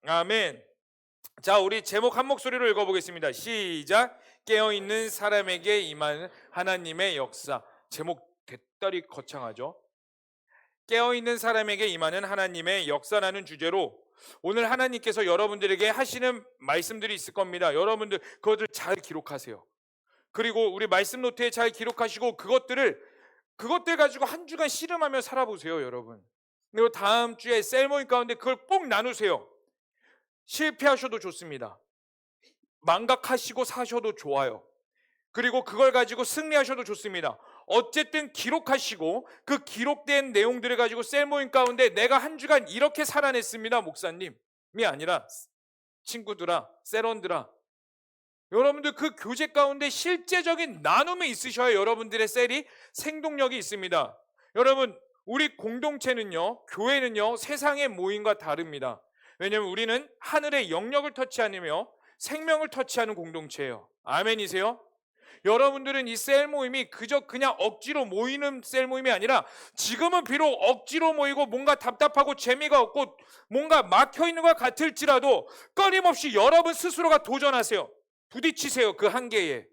아멘. 자, 우리 제목 한 목소리로 읽어보겠습니다. 시작. 깨어있는 사람에게 임하는 하나님의 역사. 제목 대따리 거창하죠? 깨어있는 사람에게 임하는 하나님의 역사라는 주제로 오늘 하나님께서 여러분들에게 하시는 말씀들이 있을 겁니다. 여러분들 그것들 잘 기록하세요. 그리고 우리 말씀 노트에 잘 기록하시고 그것들 가지고 한 주간 씨름하며 살아보세요, 여러분. 그리고 다음 주에 셀모임 가운데 그걸 꼭 나누세요. 실패하셔도 좋습니다. 망각하시고 사셔도 좋아요. 그리고 그걸 가지고 승리하셔도 좋습니다. 어쨌든 기록하시고 그 기록된 내용들을 가지고 셀모임 가운데 내가 한 주간 이렇게 살아냈습니다, 목사님이 아니라 친구들아, 세런들아, 여러분들 그 교제 가운데 실제적인 나눔이 있으셔야 여러분들의 셀이 생동력이 있습니다. 여러분, 우리 공동체는요, 교회는요, 세상의 모임과 다릅니다. 왜냐하면 우리는 하늘의 영역을 터치하며 생명을 터치하는 공동체예요. 아멘이세요? 여러분들은 이 셀 모임이 그저 그냥 억지로 모이는 셀 모임이 아니라 지금은 비록 억지로 모이고 뭔가 답답하고 재미가 없고 뭔가 막혀있는 것 같을지라도 끊임없이 여러분 스스로가 도전하세요. 부딪히세요, 그 한계에.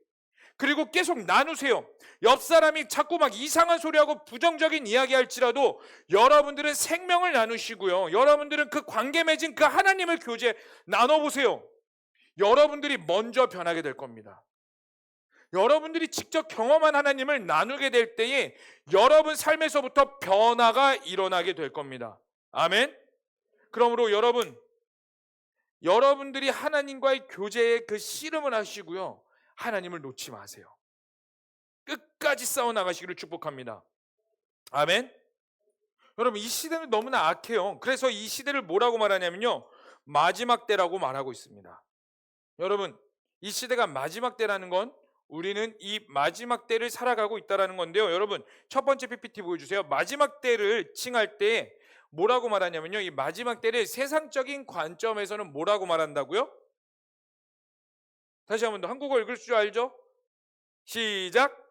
그리고 계속 나누세요. 옆 사람이 자꾸 막 이상한 소리하고 부정적인 이야기 할지라도 여러분들은 생명을 나누시고요, 여러분들은 그 관계 맺은 그 하나님을 교제 나눠보세요. 여러분들이 먼저 변하게 될 겁니다. 여러분들이 직접 경험한 하나님을 나누게 될 때에 여러분 삶에서부터 변화가 일어나게 될 겁니다. 아멘. 그러므로 여러분들이 하나님과의 교제에 그 씨름을 하시고요, 하나님을 놓지 마세요. 끝까지 싸워 나가시기를 축복합니다. 아멘. 여러분, 이 시대는 너무나 악해요. 그래서 이 시대를 뭐라고 말하냐면요, 마지막 때라고 말하고 있습니다. 여러분, 이 시대가 마지막 때라는 건 우리는 이 마지막 때를 살아가고 있다는 건데요. 여러분, 첫 번째 PPT 보여주세요. 마지막 때를 칭할 때 뭐라고 말하냐면요, 이 마지막 때를 세상적인 관점에서는 뭐라고 말한다고요? 다시 한번 더, 한국어 읽을 줄 알죠? 시작.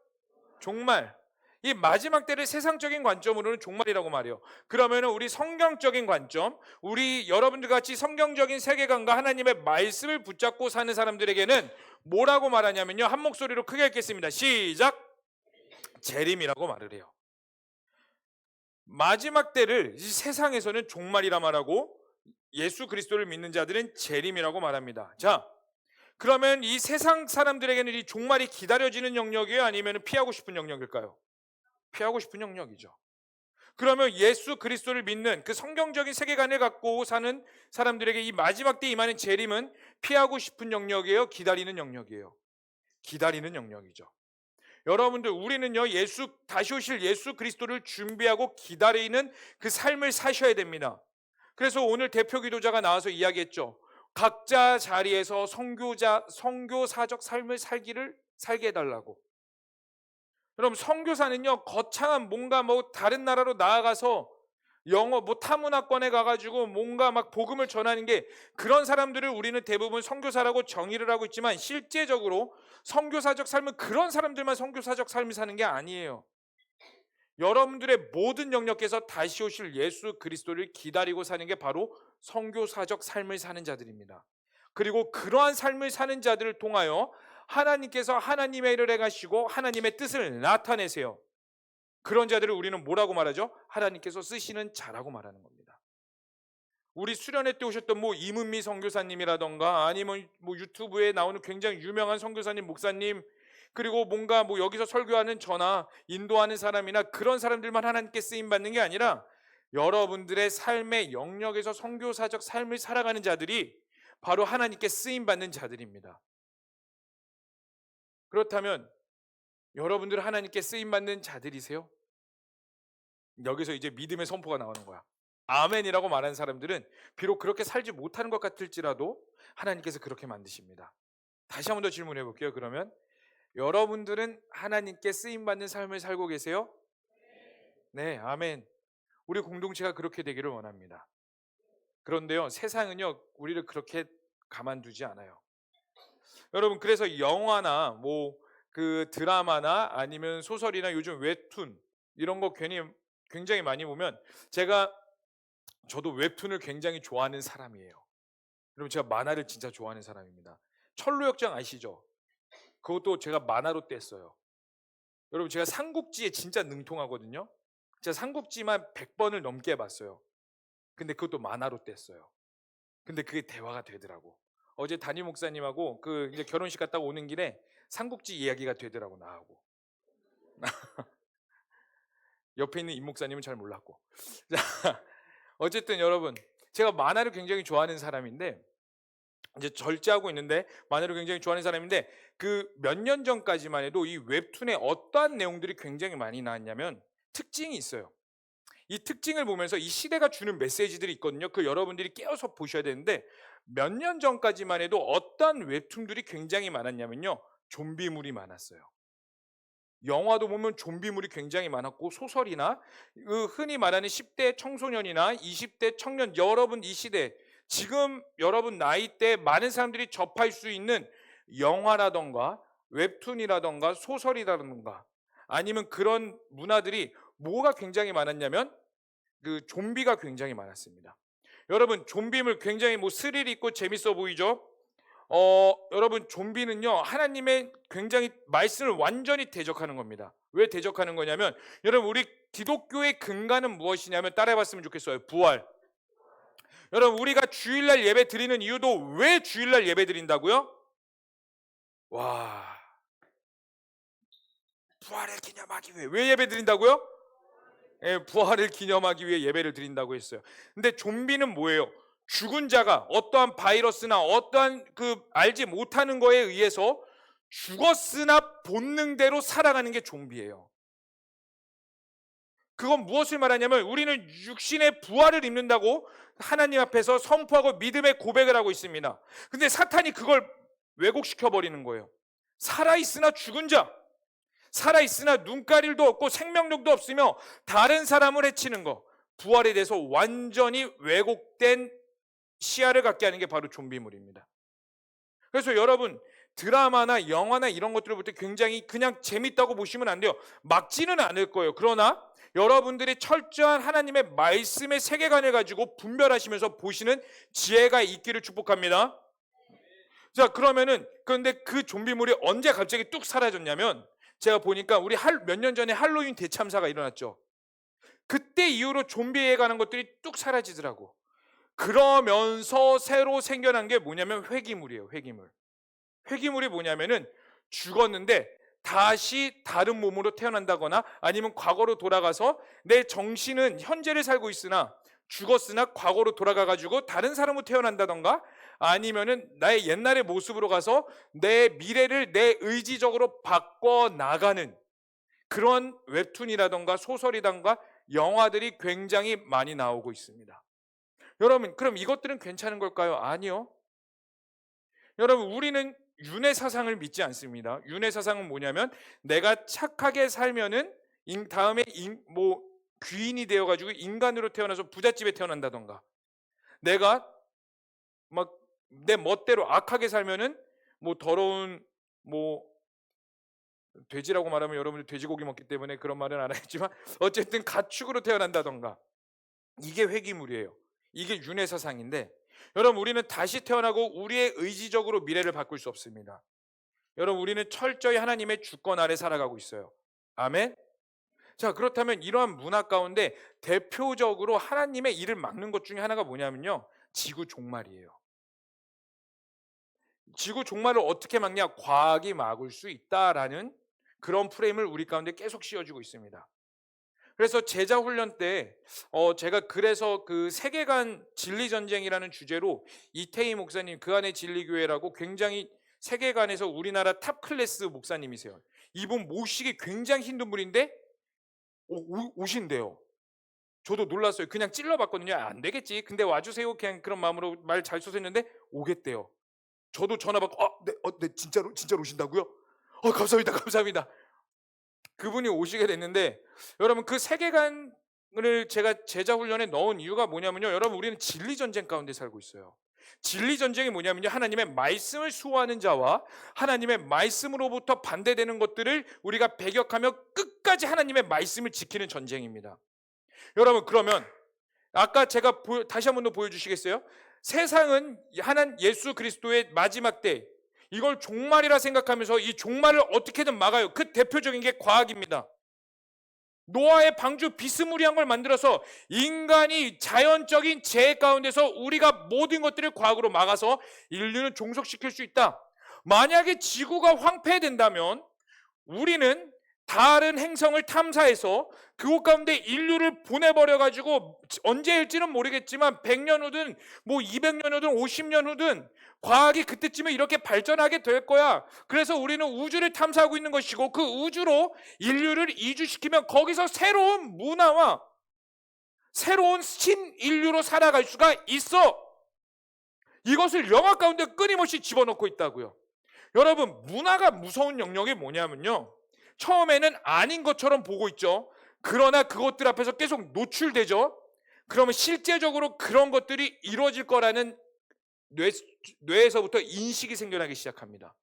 종말. 이 마지막 때를 세상적인 관점으로는 종말이라고 말해요. 그러면 우리 성경적인 관점, 우리 여러분들 같이 성경적인 세계관과 하나님의 말씀을 붙잡고 사는 사람들에게는 뭐라고 말하냐면요, 한 목소리로 크게 읽겠습니다. 시작. 재림이라고 말을 해요. 마지막 때를 이 세상에서는 종말이라 말하고 예수 그리스도를 믿는 자들은 재림이라고 말합니다. 자, 그러면 이 세상 사람들에게는 이 종말이 기다려지는 영역이에요, 아니면 피하고 싶은 영역일까요? 피하고 싶은 영역이죠. 그러면 예수 그리스도를 믿는 그 성경적인 세계관을 갖고 사는 사람들에게 이 마지막 때 임하는 재림은 피하고 싶은 영역이에요, 기다리는 영역이에요? 기다리는 영역이죠. 여러분들, 우리는요, 다시 오실 예수 그리스도를 준비하고 기다리는 그 삶을 사셔야 됩니다. 그래서 오늘 대표 기도자가 나와서 이야기했죠. 각자 자리에서 선교사적 삶을 살게 해달라고. 여러분, 선교사는요, 거창한 뭔가 다른 나라로 나아가서 영어 타문화권에 가가지고 뭔가 막 복음을 전하는 게, 그런 사람들을 우리는 대부분 선교사라고 정의를 하고 있지만 실제적으로 선교사적 삶은 그런 사람들만 선교사적 삶을 사는 게 아니에요. 여러분들의 모든 영역에서 다시 오실 예수 그리스도를 기다리고 사는 게 바로 선교사적 삶을 사는 자들입니다. 그리고 그러한 삶을 사는 자들을 통하여 하나님께서 하나님의 일을 행하시고 하나님의 뜻을 나타내세요. 그런 자들을 우리는 뭐라고 말하죠? 하나님께서 쓰시는 자라고 말하는 겁니다. 우리 수련회 때 오셨던 이문미 선교사님이라던가 아니면 유튜브에 나오는 굉장히 유명한 선교사님, 목사님, 그리고 뭔가 여기서 설교하는 저나 인도하는 사람이나 그런 사람들만 하나님께 쓰임 받는 게 아니라 여러분들의 삶의 영역에서 선교사적 삶을 살아가는 자들이 바로 하나님께 쓰임 받는 자들입니다. 그렇다면 여러분들 하나님께 쓰임 받는 자들이세요? 여기서 이제 믿음의 선포가 나오는 거야. 아멘이라고 말하는 사람들은 비록 그렇게 살지 못하는 것 같을지라도 하나님께서 그렇게 만드십니다. 다시 한 번 더 질문해 볼게요. 그러면 여러분들은 하나님께 쓰임받는 삶을 살고 계세요? 네, 아멘. 우리 공동체가 그렇게 되기를 원합니다. 그런데요, 세상은요, 우리를 그렇게 가만두지 않아요. 여러분, 그래서 영화나 그 드라마나 아니면 소설이나 요즘 웹툰 이런 거 굉장히 많이 보면, 저도 웹툰을 굉장히 좋아하는 사람이에요. 여러분 제가 만화를 진짜 좋아하는 사람입니다. 철로역정 아시죠? 그것도 제가 만화로 뗐어요. 여러분 제가 삼국지에 진짜 능통하거든요. 제가 삼국지만 100번을 넘게 봤어요. 근데 그것도 만화로 뗐어요. 근데 그게 대화가 되더라고. 어제 담임 목사님하고 그 이제 결혼식 갔다가 오는 길에 삼국지 이야기가 되더라고 나하고. 옆에 있는 임 목사님은 잘 몰랐고. 자, 어쨌든 여러분 제가 만화를 굉장히 좋아하는 사람인데 이제 절제하고 있는데 만화를 굉장히 좋아하는 사람인데 그 몇 년 전까지만 해도 이 웹툰에 어떠한 내용들이 굉장히 많이 나왔냐면 특징이 있어요. 이 특징을 보면서 이 시대가 주는 메시지들이 있거든요. 그 여러분들이 깨어서 보셔야 되는데 몇 년 전까지만 해도 어떠한 웹툰들이 굉장히 많았냐면요. 좀비물이 많았어요. 영화도 보면 좀비물이 굉장히 많았고 소설이나 그 흔히 말하는 10대 청소년이나 20대 청년 여러분 이 시대 지금 여러분 나이대 많은 사람들이 접할 수 있는 영화라던가 웹툰이라던가 소설이라던가 아니면 그런 문화들이 뭐가 굉장히 많았냐면 그 좀비가 굉장히 많았습니다. 여러분 좀비물 굉장히 뭐 스릴 있고 재밌어 보이죠? 여러분 좀비는요 하나님의 굉장히 말씀을 완전히 대적하는 겁니다. 왜 대적하는 거냐면 여러분 우리 기독교의 근간은 무엇이냐면 따라해봤으면 좋겠어요. 부활. 여러분 우리가 주일날 예배 드리는 이유도 왜 주일날 예배 드린다고요? 와, 부활을 기념하기 위해. 왜 예배 드린다고요? 예, 부활을 기념하기 위해 예배를 드린다고 했어요. 근데 좀비는 뭐예요? 죽은 자가 어떠한 바이러스나 어떠한 그 알지 못하는 거에 의해서 죽었으나 본능대로 살아가는 게 좀비예요. 그건 무엇을 말하냐면 우리는 육신의 부활을 입는다고 하나님 앞에서 선포하고 믿음의 고백을 하고 있습니다. 근데 사탄이 그걸 왜곡시켜 버리는 거예요. 살아있으나 죽은 자, 살아있으나 눈가릴도 없고 생명력도 없으며 다른 사람을 해치는 거, 부활에 대해서 완전히 왜곡된 시야를 갖게 하는 게 바로 좀비물입니다. 그래서 여러분 드라마나 영화나 이런 것들을 볼 때 굉장히 그냥 재밌다고 보시면 안 돼요. 막지는 않을 거예요. 그러나 여러분들이 철저한 하나님의 말씀의 세계관을 가지고 분별하시면서 보시는 지혜가 있기를 축복합니다. 자, 그러면은 그런데 그 좀비물이 언제 갑자기 뚝 사라졌냐면 제가 보니까 우리 몇 년 전에 할로윈 대참사가 일어났죠. 그때 이후로 좀비에 관한 것들이 뚝 사라지더라고. 그러면서 새로 생겨난 게 뭐냐면 회기물이에요. 회기물. 회기물이 뭐냐면은 죽었는데 다시 다른 몸으로 태어난다거나 아니면 과거로 돌아가서 내 정신은 현재를 살고 있으나 죽었으나 과거로 돌아가 가지고 다른 사람으로 태어난다던가 아니면은 나의 옛날의 모습으로 가서 내 미래를 내 의지적으로 바꿔 나가는 그런 웹툰이라던가 소설이라던가 영화들이 굉장히 많이 나오고 있습니다. 여러분, 그럼 이것들은 괜찮은 걸까요? 아니요. 여러분, 우리는 윤회 사상을 믿지 않습니다. 윤회 사상은 뭐냐면 내가 착하게 살면은 다음에 뭐 귀인이 되어가지고 인간으로 태어나서 부잣집에 태어난다던가 내가 막 내 멋대로 악하게 살면은 뭐 더러운 뭐 돼지라고 말하면 여러분들 돼지고기 먹기 때문에 그런 말은 안 하겠지만 어쨌든 가축으로 태어난다던가 이게 회귀물이에요. 이게 윤회 사상인데 여러분 우리는 다시 태어나고 우리의 의지적으로 미래를 바꿀 수 없습니다. 여러분 우리는 철저히 하나님의 주권 아래 살아가고 있어요. 아멘. 자, 그렇다면 이러한 문화 가운데 대표적으로 하나님의 일을 막는 것 중에 하나가 뭐냐면요. 지구 종말이에요. 지구 종말을 어떻게 막냐? 과학이 막을 수 있다라는 그런 프레임을 우리 가운데 계속 씌워주고 있습니다. 그래서 제자 훈련 때 제가 그래서 그 세계관 진리 전쟁이라는 주제로 이태희 목사님 그 안에 진리교회라고 굉장히 세계관에서 우리나라 탑 클래스 목사님이세요. 이분 모시기 굉장히 힘든 분인데 오신대요. 저도 놀랐어요. 그냥 찔러봤거든요. 안 되겠지. 근데 와주세요. 그냥 그런 마음으로 말 잘 써서 했는데 오겠대요. 저도 전화 받고 네, 진짜로 오신다고요? 감사합니다. 감사합니다. 그분이 오시게 됐는데 여러분 그 세계관을 제가 제자 훈련에 넣은 이유가 뭐냐면요. 여러분 우리는 진리 전쟁 가운데 살고 있어요. 진리 전쟁이 뭐냐면요. 하나님의 말씀을 수호하는 자와 하나님의 말씀으로부터 반대되는 것들을 우리가 배격하며 끝까지 하나님의 말씀을 지키는 전쟁입니다. 여러분 그러면 아까 제가 다시 한 번 더 보여주시겠어요? 세상은 하나님 예수 그리스도의 마지막 때, 이걸 종말이라 생각하면서 이 종말을 어떻게든 막아요. 그 대표적인 게 과학입니다. 노아의 방주 비스무리한 걸 만들어서 인간이 자연적인 재해 가운데서 우리가 모든 것들을 과학으로 막아서 인류는 종속시킬 수 있다. 만약에 지구가 황폐된다면 우리는 다른 행성을 탐사해서 그곳 가운데 인류를 보내버려가지고 언제일지는 모르겠지만 100년 후든 뭐 200년 후든 50년 후든 과학이 그때쯤에 이렇게 발전하게 될 거야. 그래서 우리는 우주를 탐사하고 있는 것이고, 그 우주로 인류를 이주시키면 거기서 새로운 문화와 새로운 신인류로 살아갈 수가 있어. 이것을 영화 가운데 끊임없이 집어넣고 있다고요. 여러분, 문화가 무서운 영역이 뭐냐면요, 처음에는 아닌 것처럼 보고 있죠. 그러나 그것들 앞에서 계속 노출되죠. 그러면 실제적으로 그런 것들이 이루어질 거라는 뇌에서부터 인식이 생겨나기 시작합니다.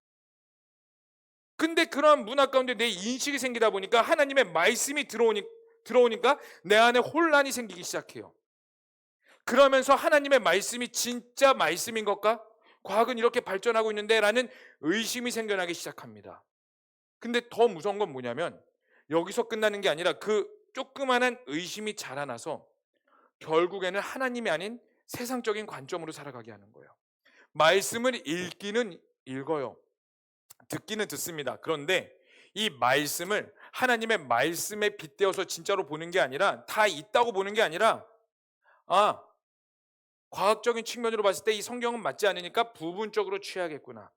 근데 그러한 문화 가운데 내 인식이 생기다 보니까 하나님의 말씀이 들어오니까 내 안에 혼란이 생기기 시작해요. 그러면서 하나님의 말씀이 진짜 말씀인 것과, 과학은 이렇게 발전하고 있는데 라는 의심이 생겨나기 시작합니다. 근데 더 무서운 건 뭐냐면, 여기서 끝나는 게 아니라 그 조그만한 의심이 자라나서 결국에는 하나님이 아닌 세상적인 관점으로 살아가게 하는 거예요. 말씀을 읽기는 읽어요. 듣기는 듣습니다. 그런데 이 말씀을 하나님의 말씀에 빗대어서 진짜로 보는 게 아니라, 다 있다고 보는 게 아니라, 과학적인 측면으로 봤을 때 이 성경은 맞지 않으니까 부분적으로 취하겠구나.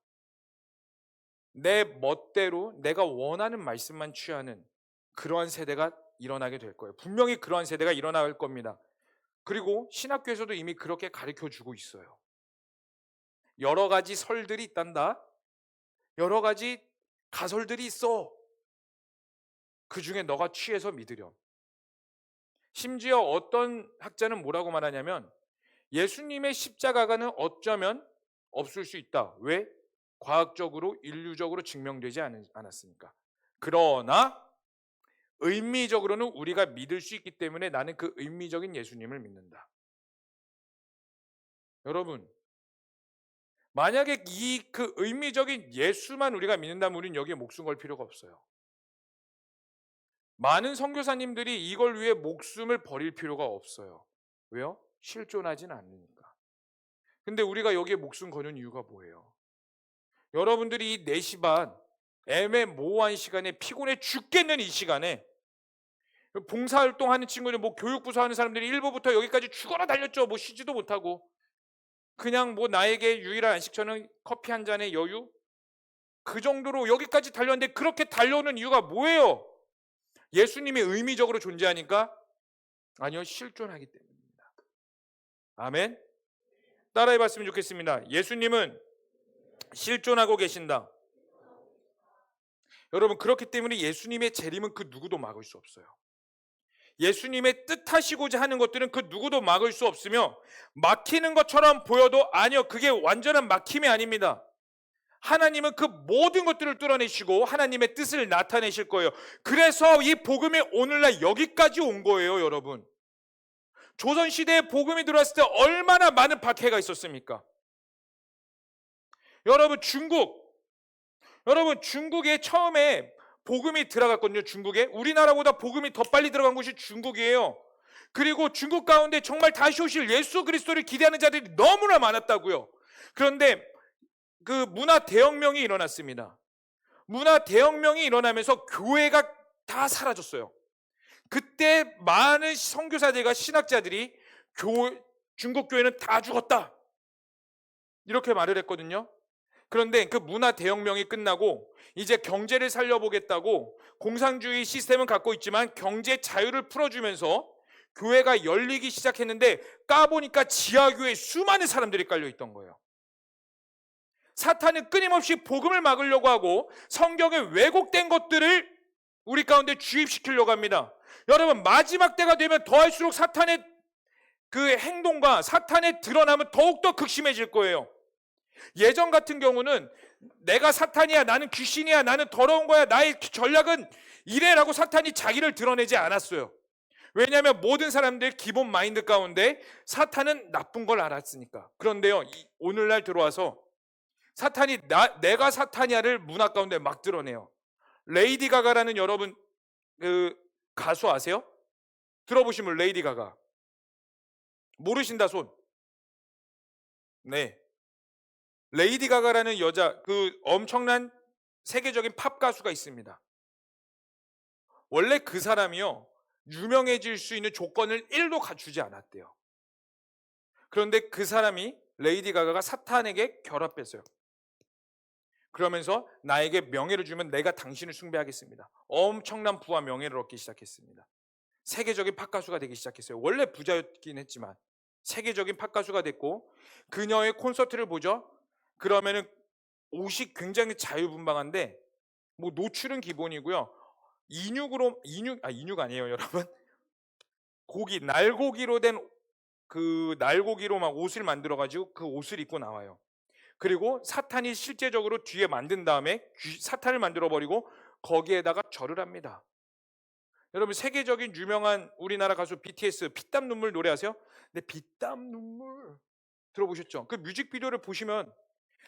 내 멋대로 내가 원하는 말씀만 취하는 그러한 세대가 일어나게 될 거예요. 분명히 그러한 세대가 일어날 겁니다. 그리고 신학교에서도 이미 그렇게 가르쳐주고 있어요. 여러 가지 설들이 있단다. 여러 가지 가설들이 있어. 그 중에 너가 취해서 믿으렴. 심지어 어떤 학자는 뭐라고 말하냐면, 예수님의 십자가가는 어쩌면 없을 수 있다. 왜? 과학적으로 인류적으로 증명되지 않았으니까. 그러나 의미적으로는 우리가 믿을 수 있기 때문에 나는 그 의미적인 예수님을 믿는다. 여러분, 만약에 그 의미적인 예수만 우리가 믿는다면 우리는 여기에 목숨 걸 필요가 없어요. 많은 선교사님들이 이걸 위해 목숨을 버릴 필요가 없어요. 왜요? 실존하진 않으니까. 근데 우리가 여기에 목숨 거는 이유가 뭐예요? 여러분들이 이 4시 반 애매모호한 시간에, 피곤해 죽겠는 이 시간에, 봉사활동하는 친구들, 뭐 교육부서 하는 사람들이 1부부터 여기까지 죽어라 달렸죠. 뭐 쉬지도 못하고. 그냥 뭐 나에게 유일한 안식처는 커피 한 잔의 여유? 그 정도로 여기까지 달렸는데, 그렇게 달려오는 이유가 뭐예요? 예수님이 의미적으로 존재하니까? 아니요, 실존하기 때문입니다. 아멘. 따라해 봤으면 좋겠습니다. 예수님은 실존하고 계신다. 여러분, 그렇기 때문에 예수님의 재림은 그 누구도 막을 수 없어요. 예수님의 뜻하시고자 하는 것들은 그 누구도 막을 수 없으며, 막히는 것처럼 보여도 아니요, 그게 완전한 막힘이 아닙니다. 하나님은 그 모든 것들을 뚫어내시고 하나님의 뜻을 나타내실 거예요. 그래서 이 복음이 오늘날 여기까지 온 거예요. 여러분, 조선시대에 복음이 들어왔을 때 얼마나 많은 박해가 있었습니까? 여러분, 중국에 처음에 복음이 들어갔거든요. 중국에 우리나라보다 복음이 더 빨리 들어간 곳이 중국이에요. 그리고 중국 가운데 정말 다시 오실 예수 그리스도를 기대하는 자들이 너무나 많았다고요. 그런데 그 문화 대혁명이 일어났습니다. 문화 대혁명이 일어나면서 교회가 다 사라졌어요. 그때 많은 선교사들과 신학자들이 중국 교회는 다 죽었다, 이렇게 말을 했거든요. 그런데 그 문화 대혁명이 끝나고 이제 경제를 살려보겠다고 공산주의 시스템은 갖고 있지만 경제 자유를 풀어주면서 교회가 열리기 시작했는데, 까보니까 지하교회에 수많은 사람들이 깔려있던 거예요. 사탄은 끊임없이 복음을 막으려고 하고 성경에 왜곡된 것들을 우리 가운데 주입시키려고 합니다. 여러분, 마지막 때가 되면 더할수록 사탄의 그 행동과 사탄의 드러남은 더욱더 극심해질 거예요. 예전 같은 경우는 내가 사탄이야, 나는 귀신이야, 나는 더러운 거야, 나의 전략은 이래라고 사탄이 자기를 드러내지 않았어요. 왜냐하면 모든 사람들의 기본 마인드 가운데 사탄은 나쁜 걸 알았으니까. 그런데요, 오늘날 들어와서 사탄이 내가 사탄이야를 문화 가운데 막 드러내요. 레이디 가가라는 여러분 그 가수 아세요? 들어보시면 레이디 가가. 모르신다 손. 네. 레이디 가가라는 여자, 그 엄청난 세계적인 팝 가수가 있습니다. 원래 그 사람이요, 유명해질 수 있는 조건을 1도 갖추지 않았대요. 그런데 그 사람이, 레이디 가가가 사탄에게 결합했어요. 그러면서 나에게 명예를 주면 내가 당신을 숭배하겠습니다. 엄청난 부와 명예를 얻기 시작했습니다. 세계적인 팝 가수가 되기 시작했어요. 원래 부자였긴 했지만 세계적인 팝 가수가 됐고, 그녀의 콘서트를 보죠. 그러면은 옷이 굉장히 자유분방한데 뭐 노출은 기본이고요. 인육 아니에요, 여러분. 날고기로 된 그 날고기로 막 옷을 만들어 가지고 그 옷을 입고 나와요. 그리고 사탄이 실제적으로 뒤에 만든 다음에 사탄을 만들어 버리고 거기에다가 절을 합니다. 여러분, 세계적인 유명한 우리나라 가수 BTS 피땀 눈물 노래 아세요? 네, 피땀 눈물 들어보셨죠? 그 뮤직비디오를 보시면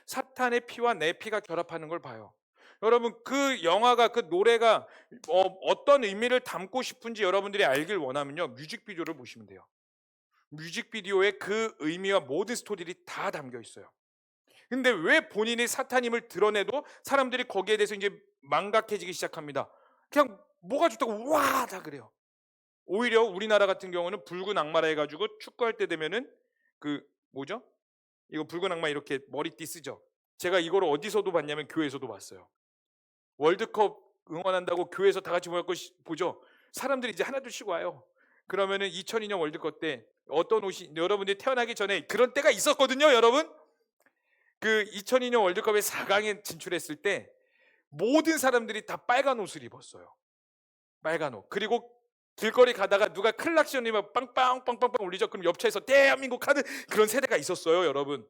사탄의 피와 내 피가 결합하는 걸 봐요. 여러분, 그 영화가, 그 노래가 어떤 의미를 담고 싶은지 여러분들이 알길 원하면요, 뮤직비디오를 보시면 돼요. 뮤직비디오에 그 의미와 모든 스토리들이 다 담겨 있어요. 근데 왜 본인이 사탄임을 드러내도 사람들이 거기에 대해서 이제 망각해지기 시작합니다. 그냥 뭐가 좋다고 와 다 그래요. 오히려 우리나라 같은 경우는 붉은 악마라 해가지고 축구할 때 되면은 그 뭐죠? 이거 붉은 악마 이렇게 머리띠 쓰죠. 제가 이거를 어디서도 봤냐면 교회에서도 봤어요. 월드컵 응원한다고 교회에서 다 같이 모여서 보죠. 사람들이 이제 하나둘씩 와요. 그러면은 2002년 월드컵 때 어떤 옷이, 여러분들이 태어나기 전에 그런 때가 있었거든요, 여러분. 그 2002년 월드컵에 4강에 진출했을 때 모든 사람들이 다 빨간 옷을 입었어요. 빨간 옷. 그리고 길거리 가다가 누가 클락션이 막 빵빵빵빵빵 울리죠. 그럼 옆차에서 대한민국 하는 그런 세대가 있었어요, 여러분.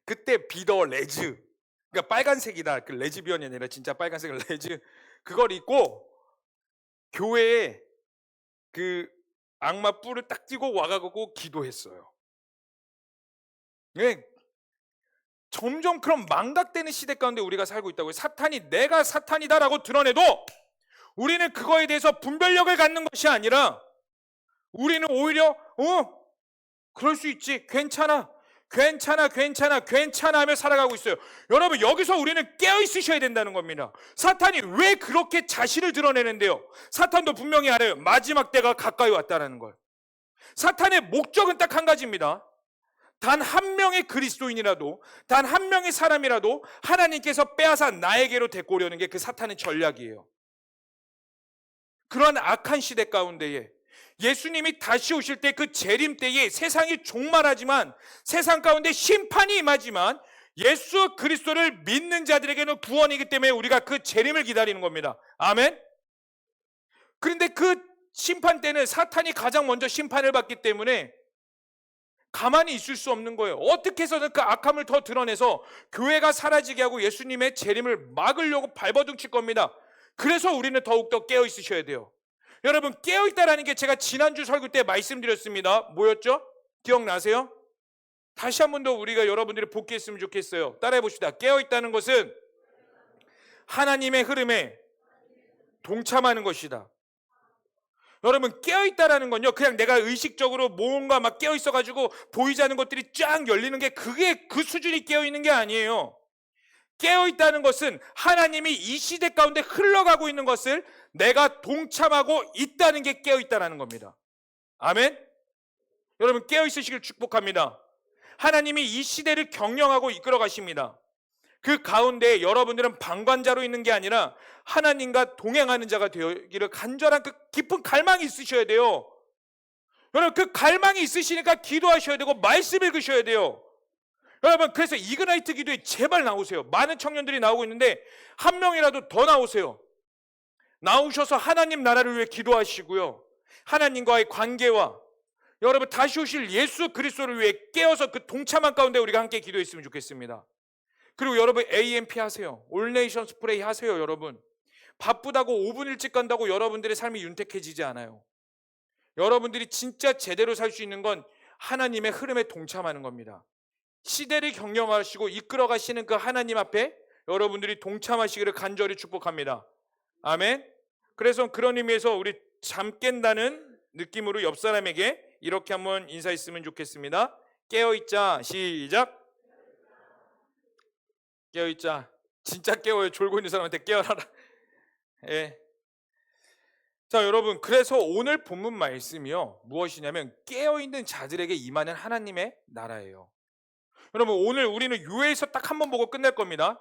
그때 비더 레즈, 그러니까 빨간색이다. 그 레즈비언이 아니라 진짜 빨간색 레즈, 그걸 입고 교회에 그 악마 뿔을 딱 띄고 와가지고 기도했어요. 네. 점점 그런 망각되는 시대 가운데 우리가 살고 있다고요. 사탄이 내가 사탄이다라고 드러내도 우리는 그거에 대해서 분별력을 갖는 것이 아니라 우리는 오히려 그럴 수 있지, 괜찮아 하며 살아가고 있어요. 여러분, 여기서 우리는 깨어 있으셔야 된다는 겁니다. 사탄이 왜 그렇게 자신을 드러내는데요? 사탄도 분명히 알아요. 마지막 때가 가까이 왔다는 걸. 사탄의 목적은 딱 한 가지입니다. 단 한 명의 그리스도인이라도, 단 한 명의 사람이라도 하나님께서 빼앗아 나에게로 데리고 오려는 게 그 사탄의 전략이에요. 그러한 악한 시대 가운데에 예수님이 다시 오실 때, 그 재림 때에 세상이 종말하지만, 세상 가운데 심판이 임하지만 예수 그리스도를 믿는 자들에게는 구원이기 때문에 우리가 그 재림을 기다리는 겁니다. 아멘. 그런데 그 심판 때는 사탄이 가장 먼저 심판을 받기 때문에 가만히 있을 수 없는 거예요. 어떻게 해서든 그 악함을 더 드러내서 교회가 사라지게 하고 예수님의 재림을 막으려고 발버둥칠 겁니다. 그래서 우리는 더욱더 깨어 있으셔야 돼요. 여러분, 깨어 있다라는 게 제가 지난주 설교 때 말씀드렸습니다. 뭐였죠? 기억나세요? 다시 한 번 더 우리가 여러분들이 복귀했으면 좋겠어요. 따라해 봅시다. 깨어 있다는 것은 하나님의 흐름에 동참하는 것이다. 여러분, 깨어있다라는 건요, 그냥 내가 의식적으로 뭔가 막 깨어있어가지고 보이지 않는 것들이 쫙 열리는 게, 그게 그 수준이 깨어있는 게 아니에요. 깨어있다는 것은 하나님이 이 시대 가운데 흘러가고 있는 것을 내가 동참하고 있다는 게 깨어있다라는 겁니다. 아멘. 여러분, 깨어있으시길 축복합니다. 하나님이 이 시대를 경영하고 이끌어 가십니다. 그 가운데 여러분들은 방관자로 있는 게 아니라 하나님과 동행하는 자가 되기를 간절한 그 깊은 갈망이 있으셔야 돼요. 여러분, 그 갈망이 있으시니까 기도하셔야 되고 말씀 읽으셔야 돼요. 여러분, 그래서 이그나이트 기도에 제발 나오세요. 많은 청년들이 나오고 있는데 한 명이라도 더 나오세요. 나오셔서 하나님 나라를 위해 기도하시고요, 하나님과의 관계와 여러분 다시 오실 예수 그리스도를 위해 깨어서 그 동참한 가운데 우리가 함께 기도했으면 좋겠습니다. 그리고 여러분, AMP 하세요. 올네이션스 프레이 하세요. 여러분, 바쁘다고 5분 일찍 간다고 여러분들의 삶이 윤택해지지 않아요. 여러분들이 진짜 제대로 살 수 있는 건 하나님의 흐름에 동참하는 겁니다. 시대를 경영하시고 이끌어 가시는 그 하나님 앞에 여러분들이 동참하시기를 간절히 축복합니다. 아멘. 그래서 그런 의미에서 우리 잠 깬다는 느낌으로 옆 사람에게 이렇게 한번 인사했으면 좋겠습니다. 깨어있자. 시작. 깨어있자. 진짜 깨워요. 졸고 있는 사람한테 깨어라라. 예. 자, 여러분, 그래서 오늘 본문 말씀이요, 무엇이냐면 깨어있는 자들에게 임하는 하나님의 나라예요. 여러분, 오늘 우리는 요엘서 딱 한 번 보고 끝낼 겁니다.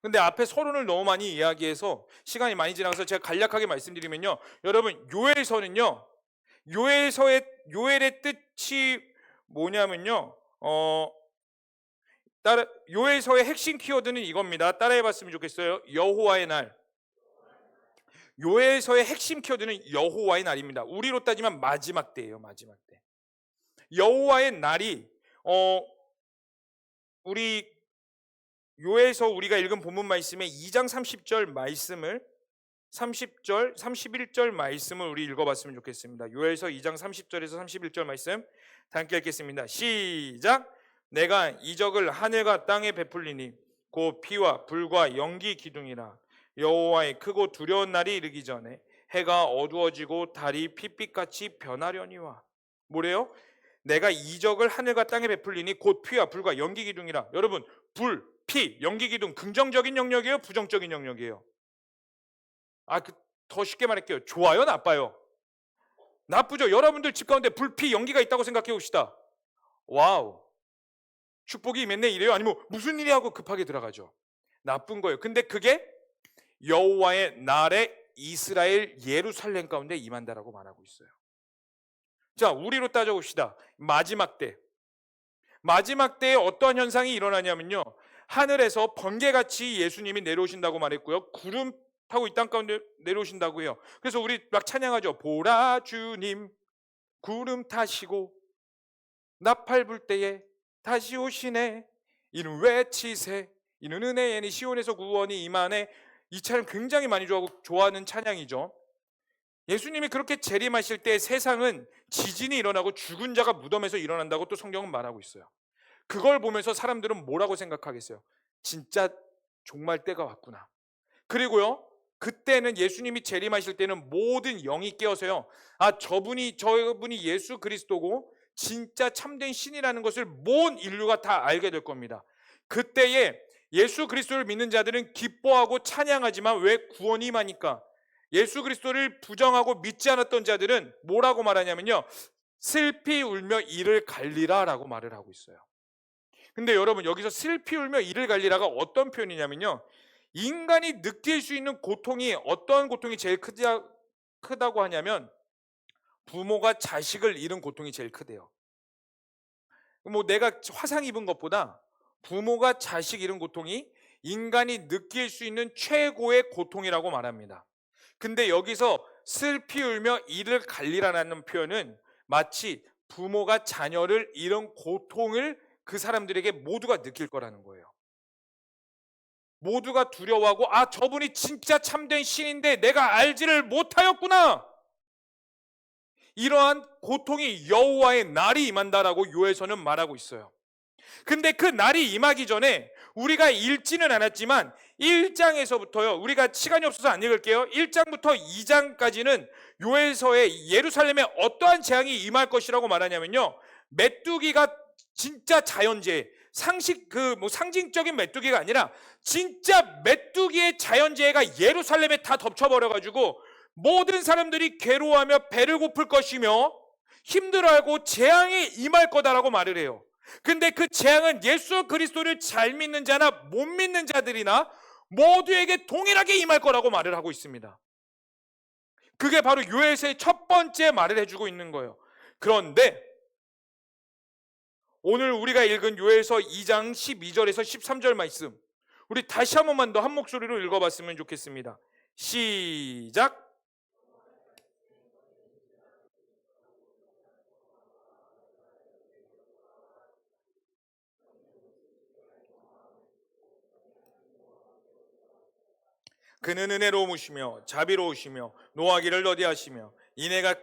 근데 앞에 서론을 너무 많이 이야기해서 시간이 많이 지나서 제가 간략하게 말씀드리면요, 여러분, 요엘서는요, 요엘의 뜻이 뭐냐면요, 요엘서의 핵심 키워드는 이겁니다. 따라해봤으면 좋겠어요. 여호와의 날. 요엘서의 핵심 키워드는 여호와의 날입니다. 우리로 따지면 마지막 때예요. 마지막 때. 여호와의 날이 우리 요엘서 우리가 읽은 본문 말씀의 2장 30절 말씀을 30절, 31절 말씀을 우리 읽어봤으면 좋겠습니다. 요엘서 2장 30절에서 31절 말씀 다 함께 읽겠습니다. 시작. 내가 이적을 하늘과 땅에 베풀리니 곧 피와 불과 연기 기둥이라. 여호와의 크고 두려운 날이 이르기 전에 해가 어두워지고 달이 핏빛같이 변하려니와. 뭐래요? 내가 이적을 하늘과 땅에 베풀리니 곧 피와 불과 연기 기둥이라. 여러분, 불, 피, 연기 기둥 긍정적인 영역이에요? 부정적인 영역이에요? 더 쉽게 말할게요. 좋아요? 나빠요? 나쁘죠? 여러분들 집 가운데 불, 피, 연기가 있다고 생각해 봅시다. 와우, 축복이 임했네 이래요? 아니면 무슨 일이 하고 급하게 들어가죠? 나쁜 거예요. 근데 그게 여호와의 날에 이스라엘 예루살렘 가운데 임한다라고 말하고 있어요. 자, 우리로 따져봅시다. 마지막 때에 어떠한 현상이 일어나냐면요, 하늘에서 번개같이 예수님이 내려오신다고 말했고요, 구름 타고 이 땅 가운데 내려오신다고 해요. 그래서 우리 막 찬양하죠. 보라 주님 구름 타시고 나팔 불 때에 다시 오시네. 이는 외치세. 이는 은혜에니 시온에서 구원이 임하네. 이 찬양 굉장히 많이 좋아하는 찬양이죠. 예수님이 그렇게 재림하실 때 세상은 지진이 일어나고 죽은 자가 무덤에서 일어난다고 또 성경은 말하고 있어요. 그걸 보면서 사람들은 뭐라고 생각하겠어요? 진짜 종말 때가 왔구나. 그리고요, 그때는 예수님이 재림하실 때는 모든 영이 깨어서요, 저분이 예수 그리스도고 진짜 참된 신이라는 것을 모든 인류가 다 알게 될 겁니다. 그때에 예수 그리스도를 믿는 자들은 기뻐하고 찬양하지만 왜 구원이 임하니까 예수 그리스도를 부정하고 믿지 않았던 자들은 뭐라고 말하냐면요, 슬피 울며 이를 갈리라 라고 말을 하고 있어요. 근데 여러분, 여기서 슬피 울며 이를 갈리라가 어떤 표현이냐면요, 인간이 느낄 수 있는 고통이 어떤 고통이 제일 크다고 하냐면 부모가 자식을 잃은 고통이 제일 크대요. 내가 화상 입은 것보다 부모가 자식 잃은 고통이 인간이 느낄 수 있는 최고의 고통이라고 말합니다. 근데 여기서 슬피 울며 이를 갈리라는 표현은 마치 부모가 자녀를 잃은 고통을 그 사람들에게 모두가 느낄 거라는 거예요. 모두가 두려워하고 저분이 진짜 참된 신인데 내가 알지를 못하였구나. 이러한 고통이 여호와의 날이 임한다라고 요엘서는 말하고 있어요. 근데 그 날이 임하기 전에 우리가 읽지는 않았지만 1장에서부터요, 우리가 시간이 없어서 안 읽을게요. 1장부터 2장까지는 요엘서에 예루살렘에 어떠한 재앙이 임할 것이라고 말하냐면요, 메뚜기가 진짜 자연재해, 상징적인 메뚜기가 아니라 진짜 메뚜기의 자연재해가 예루살렘에 다 덮쳐버려가지고 모든 사람들이 괴로워하며 배를 고플 것이며 힘들어하고 재앙이 임할 거다라고 말을 해요. 근데 그 재앙은 예수 그리스도를 잘 믿는 자나 못 믿는 자들이나 모두에게 동일하게 임할 거라고 말을 하고 있습니다. 그게 바로 요엘서의 첫 번째 말을 해주고 있는 거예요. 그런데 오늘 우리가 읽은 요엘서 2장 12절에서 13절 말씀, 우리 다시 한 번만 더 한 목소리로 읽어봤으면 좋겠습니다. 시작. 그는 은혜로우시며 자비로우시며 노하기를 더디하시며 인애가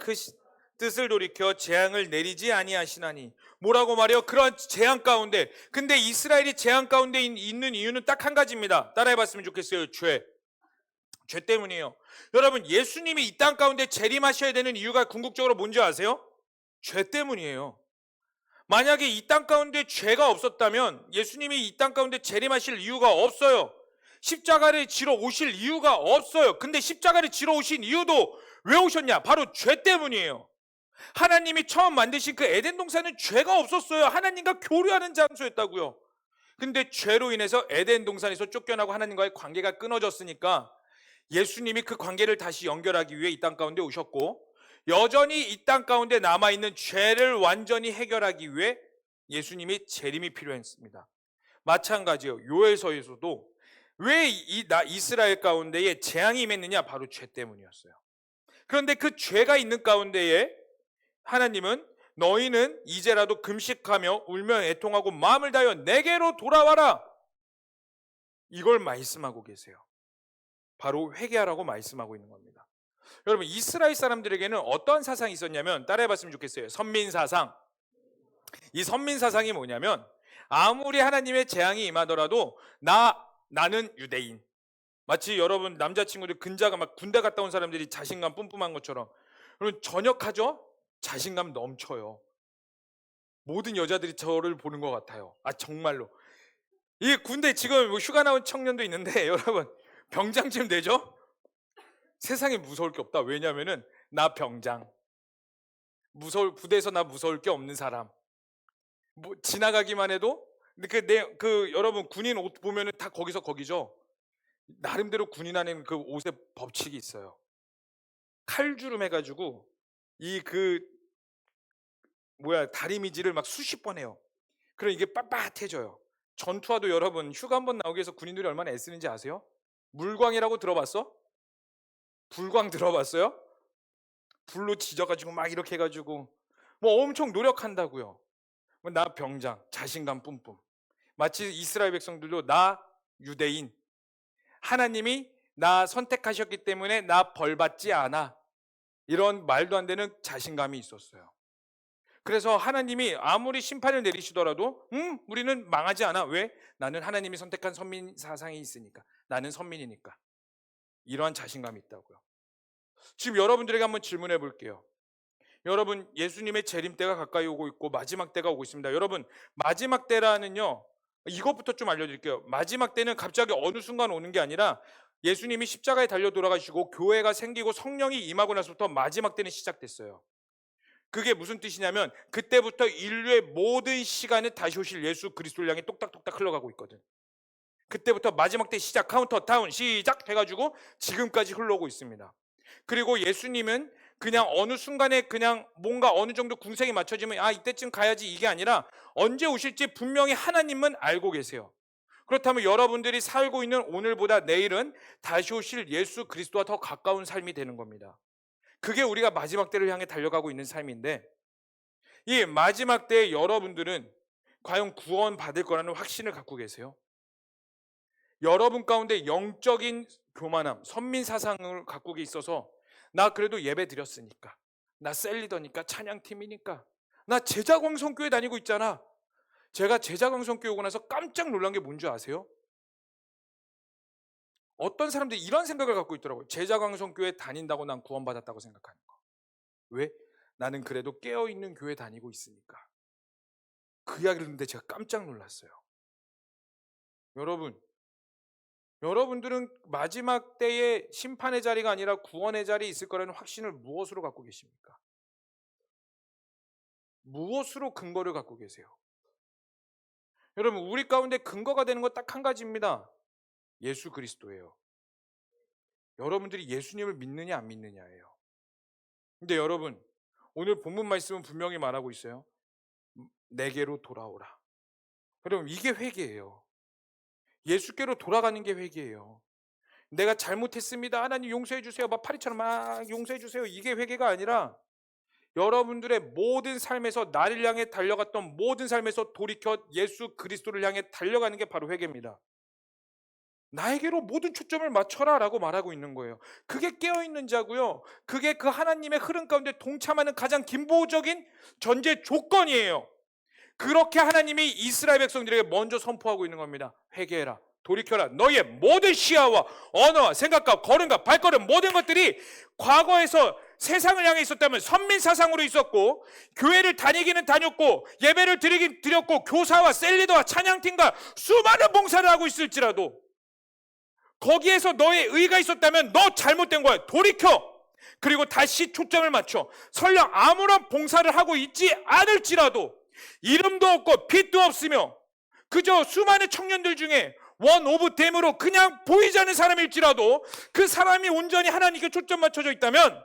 뜻을 돌이켜 재앙을 내리지 아니하시나니. 뭐라고 말해요? 그런 재앙 가운데. 근데 이스라엘이 재앙 가운데 있는 이유는 딱 한 가지입니다. 따라해봤으면 좋겠어요. 죄 때문이에요. 여러분, 예수님이 이 땅 가운데 재림하셔야 되는 이유가 궁극적으로 뭔지 아세요? 죄 때문이에요. 만약에 이 땅 가운데 죄가 없었다면 예수님이 이 땅 가운데 재림하실 이유가 없어요. 십자가를 지러 오실 이유가 없어요. 근데 십자가를 지러 오신 이유도 왜 오셨냐? 바로 죄 때문이에요. 하나님이 처음 만드신 그 에덴 동산은 죄가 없었어요. 하나님과 교류하는 장소였다고요. 근데 죄로 인해서 에덴 동산에서 쫓겨나고 하나님과의 관계가 끊어졌으니까 예수님이 그 관계를 다시 연결하기 위해 이 땅 가운데 오셨고, 여전히 이 땅 가운데 남아있는 죄를 완전히 해결하기 위해 예수님이 재림이 필요했습니다. 마찬가지예요. 요엘서에서도 왜 이스라엘 가운데에 재앙이 임했느냐? 바로 죄 때문이었어요. 그런데 그 죄가 있는 가운데에 하나님은 너희는 이제라도 금식하며 울며 애통하고 마음을 다하여 내게로 돌아와라, 이걸 말씀하고 계세요. 바로 회개하라고 말씀하고 있는 겁니다. 여러분, 이스라엘 사람들에게는 어떠한 사상이 있었냐면, 따라해봤으면 좋겠어요. 선민사상. 이 선민사상이 뭐냐면, 아무리 하나님의 재앙이 임하더라도 나는 유대인. 마치 여러분 남자친구들 근자가 막 군대 갔다 온 사람들이 자신감 뿜뿜한 것처럼, 여러분 전역하죠? 자신감 넘쳐요. 모든 여자들이 저를 보는 것 같아요. 정말로. 이 군대 지금 휴가 나온 청년도 있는데 여러분 병장쯤 되죠? 세상에 무서울 게 없다. 왜냐면은 나 병장. 부대에서 나 무서울 게 없는 사람. 뭐 지나가기만 해도 여러분 군인 옷 보면은 다 거기서 거기죠. 나름대로 군인 안에는 그 옷에 법칙이 있어요. 칼주름 해가지고 다리미질을 막 수십 번 해요. 그럼 이게 빳빳해져요. 전투화도 여러분 휴가 한번 나오기 위해서 군인들이 얼마나 애쓰는지 아세요? 물광이라고 들어봤어? 불광 들어봤어요? 불로 지져가지고 막 이렇게 해가지고 뭐 엄청 노력한다고요. 나 병장, 자신감 뿜뿜. 마치 이스라엘 백성들도 나 유대인, 하나님이 나 선택하셨기 때문에 나 벌받지 않아, 이런 말도 안 되는 자신감이 있었어요. 그래서 하나님이 아무리 심판을 내리시더라도 우리는 망하지 않아. 왜? 나는 하나님이 선택한 선민 사상이 있으니까. 나는 선민이니까. 이러한 자신감이 있다고요. 지금 여러분들에게 한번 질문해 볼게요. 여러분, 예수님의 재림 때가 가까이 오고 있고 마지막 때가 오고 있습니다. 여러분, 마지막 때라는요, 이것부터 좀 알려드릴게요. 마지막 때는 갑자기 어느 순간 오는 게 아니라 예수님이 십자가에 달려 돌아가시고 교회가 생기고 성령이 임하고 나서부터 마지막 때는 시작됐어요. 그게 무슨 뜻이냐면 그때부터 인류의 모든 시간은 다시 오실 예수 그리스도를 향해 똑딱똑딱 흘러가고 있거든. 그때부터 마지막 때 시작, 카운터다운 시작 해가지고 지금까지 흘러오고 있습니다. 그리고 예수님은 그냥 어느 순간에 그냥 뭔가 어느 정도 궁색이 맞춰지면 이때쯤 가야지, 이게 아니라 언제 오실지 분명히 하나님은 알고 계세요. 그렇다면 여러분들이 살고 있는 오늘보다 내일은 다시 오실 예수 그리스도와 더 가까운 삶이 되는 겁니다. 그게 우리가 마지막 때를 향해 달려가고 있는 삶인데, 이 마지막 때에 여러분들은 과연 구원 받을 거라는 확신을 갖고 계세요? 여러분 가운데 영적인 교만함, 선민사상을 갖고 있어서 나 그래도 예배 드렸으니까, 나 셀리더니까, 찬양팀이니까, 나 제자광성교회 다니고 있잖아. 제가 제자광성교회 오고 나서 깜짝 놀란 게 뭔지 아세요? 어떤 사람들이 이런 생각을 갖고 있더라고요. 제자광성교회 다닌다고 난 구원받았다고 생각하는 거. 왜? 나는 그래도 깨어있는 교회 다니고 있으니까. 그 이야기를 듣는데 제가 깜짝 놀랐어요. 여러분들은 마지막 때에 심판의 자리가 아니라 구원의 자리에 있을 거라는 확신을 무엇으로 갖고 계십니까? 무엇으로 근거를 갖고 계세요? 여러분, 우리 가운데 근거가 되는 건 딱 한 가지입니다. 예수 그리스도예요. 여러분들이 예수님을 믿느냐 안 믿느냐예요. 근데 여러분, 오늘 본문 말씀은 분명히 말하고 있어요. 내게로 돌아오라. 여러분, 이게 회개예요. 예수께로 돌아가는 게 회개예요. 내가 잘못했습니다, 하나님 용서해 주세요, 막 파리처럼 막 용서해 주세요, 이게 회개가 아니라 여러분들의 모든 삶에서 나를 향해 달려갔던 모든 삶에서 돌이켜 예수 그리스도를 향해 달려가는 게 바로 회개입니다. 나에게로 모든 초점을 맞춰라 라고 말하고 있는 거예요. 그게 깨어있는 자고요. 그게 그 하나님의 흐름 가운데 동참하는 가장 기본적인 전제 조건이에요. 그렇게 하나님이 이스라엘 백성들에게 먼저 선포하고 있는 겁니다. 회개해라, 돌이켜라. 너희의 모든 시야와 언어와 생각과 걸음과 발걸음 모든 것들이 과거에서 세상을 향해 있었다면 선민사상으로 있었고, 교회를 다니기는 다녔고, 예배를 드리긴 드렸고, 교사와 셀리더와 찬양팀과 수많은 봉사를 하고 있을지라도 거기에서 너의 의가 있었다면 너 잘못된 거야. 돌이켜. 그리고 다시 초점을 맞춰. 설령 아무런 봉사를 하고 있지 않을지라도, 이름도 없고 빛도 없으며 그저 수많은 청년들 중에 원 오브 댐으로 그냥 보이지 않는 사람일지라도 그 사람이 온전히 하나님께 초점 맞춰져 있다면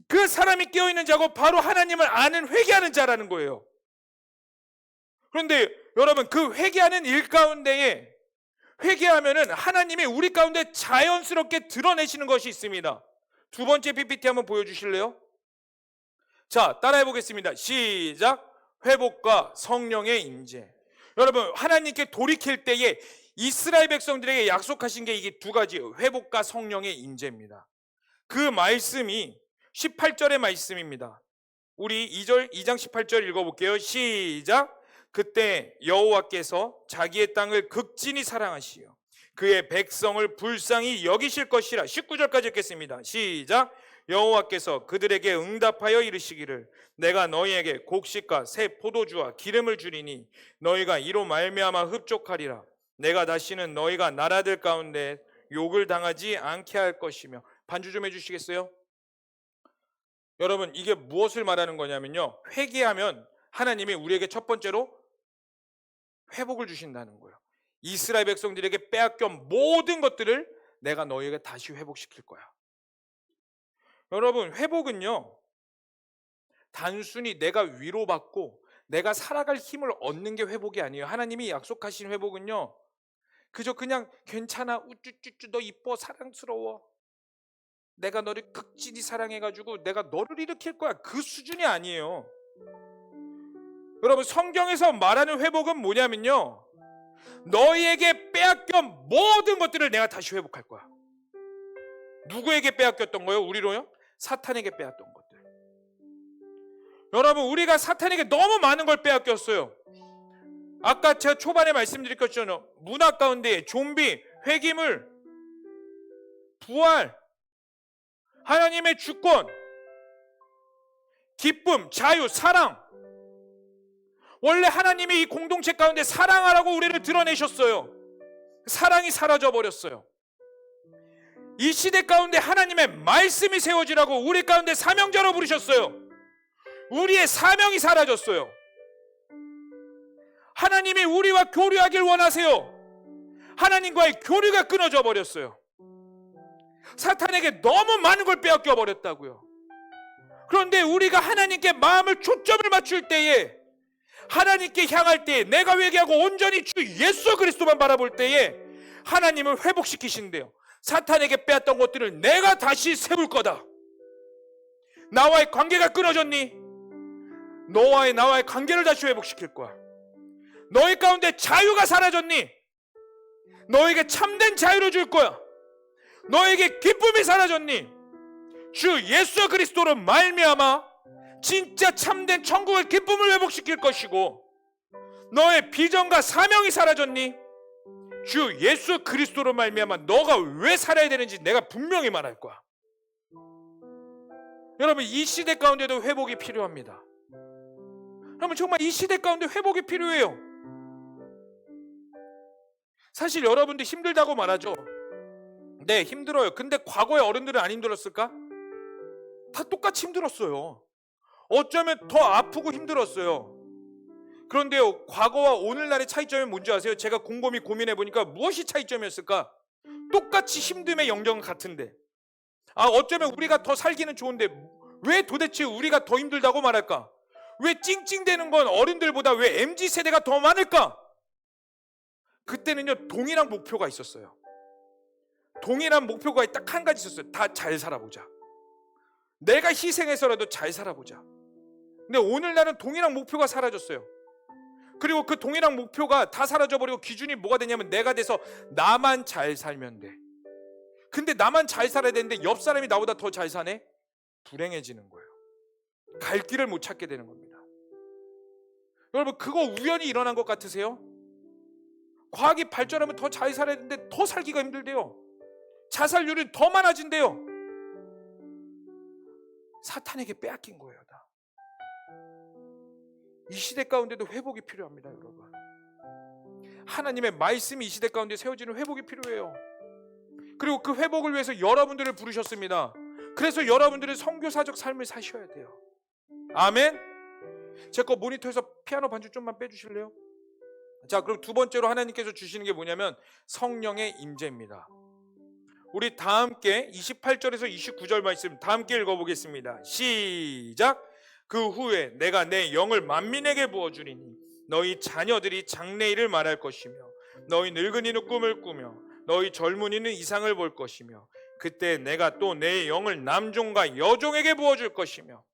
그 사람이 깨어있는 자고 바로 하나님을 아는 회개하는 자라는 거예요. 그런데 여러분, 그 회개하는 일 가운데에 회개하면은 하나님이 우리 가운데 자연스럽게 드러내시는 것이 있습니다. 두 번째 PPT 한번 보여주실래요? 자, 따라해 보겠습니다. 시작. 회복과 성령의 임재. 여러분, 하나님께 돌이킬 때에 이스라엘 백성들에게 약속하신 게 이게 두 가지예요. 회복과 성령의 임재입니다. 그 말씀이 18절의 말씀입니다. 우리 2장 18절 읽어볼게요. 시작. 그때 여호와께서 자기의 땅을 극진히 사랑하시어 그의 백성을 불쌍히 여기실 것이라. 19절까지 읽겠습니다. 시작. 여호와께서 그들에게 응답하여 이르시기를 내가 너희에게 곡식과 새 포도주와 기름을 주리니 너희가 이로 말미암아 흡족하리라. 내가 다시는 너희가 나라들 가운데 욕을 당하지 않게 할 것이며. 반주 좀 해주시겠어요? 여러분, 이게 무엇을 말하는 거냐면요, 회개하면 하나님이 우리에게 첫 번째로 회복을 주신다는 거예요. 이스라엘 백성들에게 빼앗겨 모든 것들을 내가 너희에게 다시 회복시킬 거야. 여러분, 회복은요, 단순히 내가 위로받고 내가 살아갈 힘을 얻는 게 회복이 아니에요. 하나님이 약속하신 회복은요, 그저 그냥 괜찮아, 우쭈쭈쭈, 너 이뻐, 사랑스러워, 내가 너를 극진히 사랑해가지고 내가 너를 일으킬 거야, 그 수준이 아니에요. 여러분, 성경에서 말하는 회복은 뭐냐면요, 너희에게 빼앗겨 모든 것들을 내가 다시 회복할 거야. 누구에게 빼앗겼던 거예요? 우리로요? 사탄에게 빼앗던 것들. 여러분, 우리가 사탄에게 너무 많은 걸 빼앗겼어요. 아까 제가 초반에 말씀드렸잖아요. 문화 가운데 좀비, 회기물, 부활, 하나님의 주권, 기쁨, 자유, 사랑. 원래 하나님이 이 공동체 가운데 사랑하라고 우리를 드러내셨어요. 사랑이 사라져 버렸어요. 이 시대 가운데 하나님의 말씀이 세워지라고 우리 가운데 사명자로 부르셨어요. 우리의 사명이 사라졌어요. 하나님이 우리와 교류하길 원하세요. 하나님과의 교류가 끊어져 버렸어요. 사탄에게 너무 많은 걸 빼앗겨 버렸다고요. 그런데 우리가 하나님께 마음을 초점을 맞출 때에, 하나님께 향할 때에, 내가 회개하고 온전히 주 예수 그리스도만 바라볼 때에 하나님을 회복시키신대요. 사탄에게 빼앗던 것들을 내가 다시 세울 거다. 나와의 관계가 끊어졌니? 나와의 관계를 다시 회복시킬 거야. 너희 가운데 자유가 사라졌니? 너에게 참된 자유를 줄 거야. 너에게 기쁨이 사라졌니? 주 예수 그리스도로 말미암아 진짜 참된 천국의 기쁨을 회복시킬 것이고, 너의 비전과 사명이 사라졌니? 주 예수 그리스도로 말미암아 너가 왜 살아야 되는지 내가 분명히 말할 거야. 여러분, 이 시대 가운데도 회복이 필요합니다. 여러분, 정말 이 시대 가운데 회복이 필요해요. 사실 여러분들 힘들다고 말하죠. 네, 힘들어요. 근데 과거의 어른들은 안 힘들었을까? 다 똑같이 힘들었어요. 어쩌면 더 아프고 힘들었어요. 그런데요, 과거와 오늘날의 차이점이 뭔지 아세요? 제가 곰곰이 고민해 보니까 무엇이 차이점이었을까? 똑같이 힘듦의 영역은 같은데, 어쩌면 우리가 더 살기는 좋은데 왜 도대체 우리가 더 힘들다고 말할까? 왜 찡찡대는 건 어른들보다 왜 MZ세대가 더 많을까? 그때는요, 동일한 목표가 있었어요. 동일한 목표가 딱 한 가지 있었어요. 다 잘 살아보자. 내가 희생해서라도 잘 살아보자. 근데 오늘날은 동일한 목표가 사라졌어요. 그리고 그 동일한 목표가 다 사라져버리고 기준이 뭐가 되냐면 내가 돼서 나만 잘 살면 돼. 근데 나만 잘 살아야 되는데 옆 사람이 나보다 더 잘 사네? 불행해지는 거예요. 갈 길을 못 찾게 되는 겁니다. 여러분, 그거 우연히 일어난 것 같으세요? 과학이 발전하면 더 잘 살아야 되는데 더 살기가 힘들대요. 자살률은 더 많아진대요. 사탄에게 빼앗긴 거예요, 다. 이 시대 가운데도 회복이 필요합니다, 여러분. 하나님의 말씀이 이 시대 가운데 세워지는 회복이 필요해요. 그리고 그 회복을 위해서 여러분들을 부르셨습니다. 그래서 여러분들은 선교사적 삶을 사셔야 돼요. 아멘. 제 거 모니터에서 피아노 반주 좀만 빼주실래요? 자, 그럼 두 번째로 하나님께서 주시는 게 뭐냐면 성령의 임재입니다. 우리 다 함께 28절에서 29절 말씀 다 함께 읽어보겠습니다. 시작. 그 후에 내가 내 영을 만민에게 부어주리니 너희 자녀들이 장래일을 말할 것이며 너희 늙은이는 꿈을 꾸며 너희 젊은이는 이상을 볼 것이며 그때 내가 또 내 영을 남종과 여종에게 부어줄 것이며.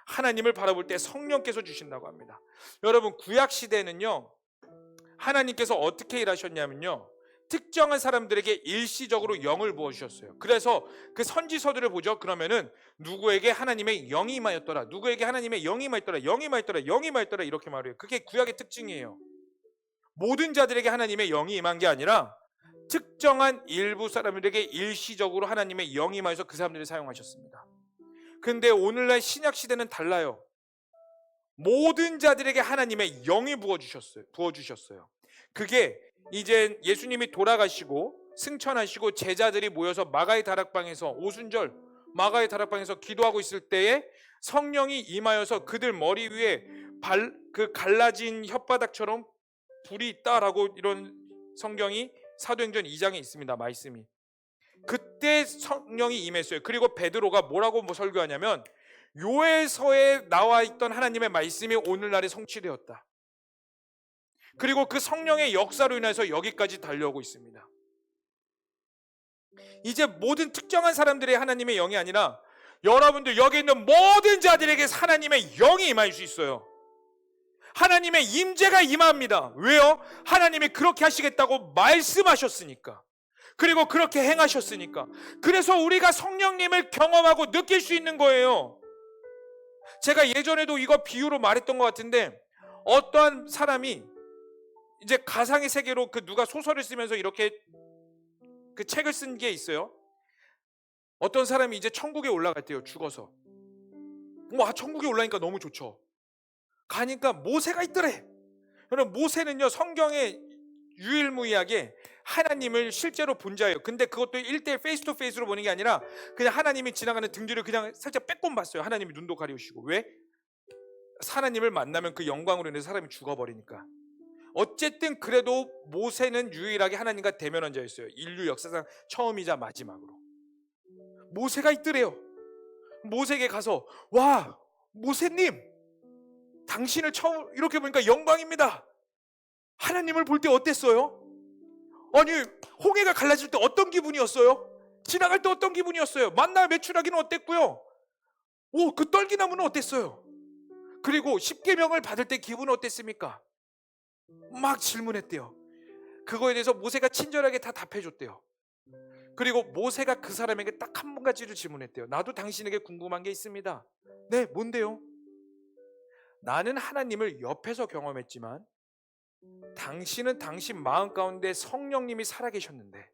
하나님을 바라볼 때 성령께서 주신다고 합니다. 여러분, 구약 시대는요, 하나님께서 어떻게 일하셨냐면요, 특정한 사람들에게 일시적으로 영을 부어주셨어요. 그래서 그 선지서들을 보죠. 그러면은 누구에게 하나님의 영이 임하였더라, 누구에게 하나님의 영이 임하였더라, 영이 임하였더라, 영이 임하였더라, 이렇게 말해요. 그게 구약의 특징이에요. 모든 자들에게 하나님의 영이 임한 게 아니라 특정한 일부 사람들에게 일시적으로 하나님의 영이 임하여서 그 사람들을 사용하셨습니다. 근데 오늘날 신약 시대는 달라요. 모든 자들에게 하나님의 영이 부어주셨어요. 그게 이제 예수님이 돌아가시고 승천하시고 제자들이 모여서 마가의 다락방에서 오순절 마가의 다락방에서 기도하고 있을 때에 성령이 임하여서 그들 머리 위에 그 갈라진 혓바닥처럼 불이 있다라고 이런 성경이 사도행전 2장에 있습니다. 말씀이. 그때 성령이 임했어요. 그리고 베드로가 뭐라고 설교하냐면 요에서에 나와 있던 하나님의 말씀이 오늘날에 성취되었다. 그리고 그 성령의 역사로 인해서 여기까지 달려오고 있습니다. 이제 모든 특정한 사람들의 하나님의 영이 아니라 여러분들 여기 있는 모든 자들에게 하나님의 영이 임할 수 있어요. 하나님의 임재가 임합니다. 왜요? 하나님이 그렇게 하시겠다고 말씀하셨으니까. 그리고 그렇게 행하셨으니까. 그래서 우리가 성령님을 경험하고 느낄 수 있는 거예요. 제가 예전에도 이거 비유로 말했던 것 같은데, 어떠한 사람이 이제 가상의 세계로 그 누가 소설을 쓰면서 이렇게 그 책을 쓴 게 있어요. 어떤 사람이 이제 천국에 올라갔대요. 죽어서. 천국에 올라니까 너무 좋죠. 가니까 모세가 있더래. 여러분, 모세는요, 성경의 유일무이하게 하나님을 실제로 본 자예요. 근데 그것도 1대1 페이스 투 페이스로 보는 게 아니라 그냥 하나님이 지나가는 등 뒤를 그냥 살짝 빼꼼 봤어요. 하나님이 눈도 가리우시고. 왜? 하나님을 만나면 그 영광으로 인해서 사람이 죽어버리니까. 어쨌든 그래도 모세는 유일하게 하나님과 대면한 자였어요. 인류 역사상 처음이자 마지막으로. 모세가 있더래요. 모세에게 가서, 와, 모세님, 당신을 처음 이렇게 보니까 영광입니다. 하나님을 볼 때 어땠어요? 아니, 홍해가 갈라질 때 어떤 기분이었어요? 지나갈 때 어떤 기분이었어요? 만나 매출하기는 어땠고요? 그 떨기나무는 어땠어요? 그리고 십계명을 받을 때 기분은 어땠습니까? 막 질문했대요. 그거에 대해서 모세가 친절하게 다 답해줬대요. 그리고 모세가 그 사람에게 딱 한 가지를 질문했대요. 나도 당신에게 궁금한 게 있습니다. 네, 뭔데요? 나는 하나님을 옆에서 경험했지만 당신은 당신 마음 가운데 성령님이 살아계셨는데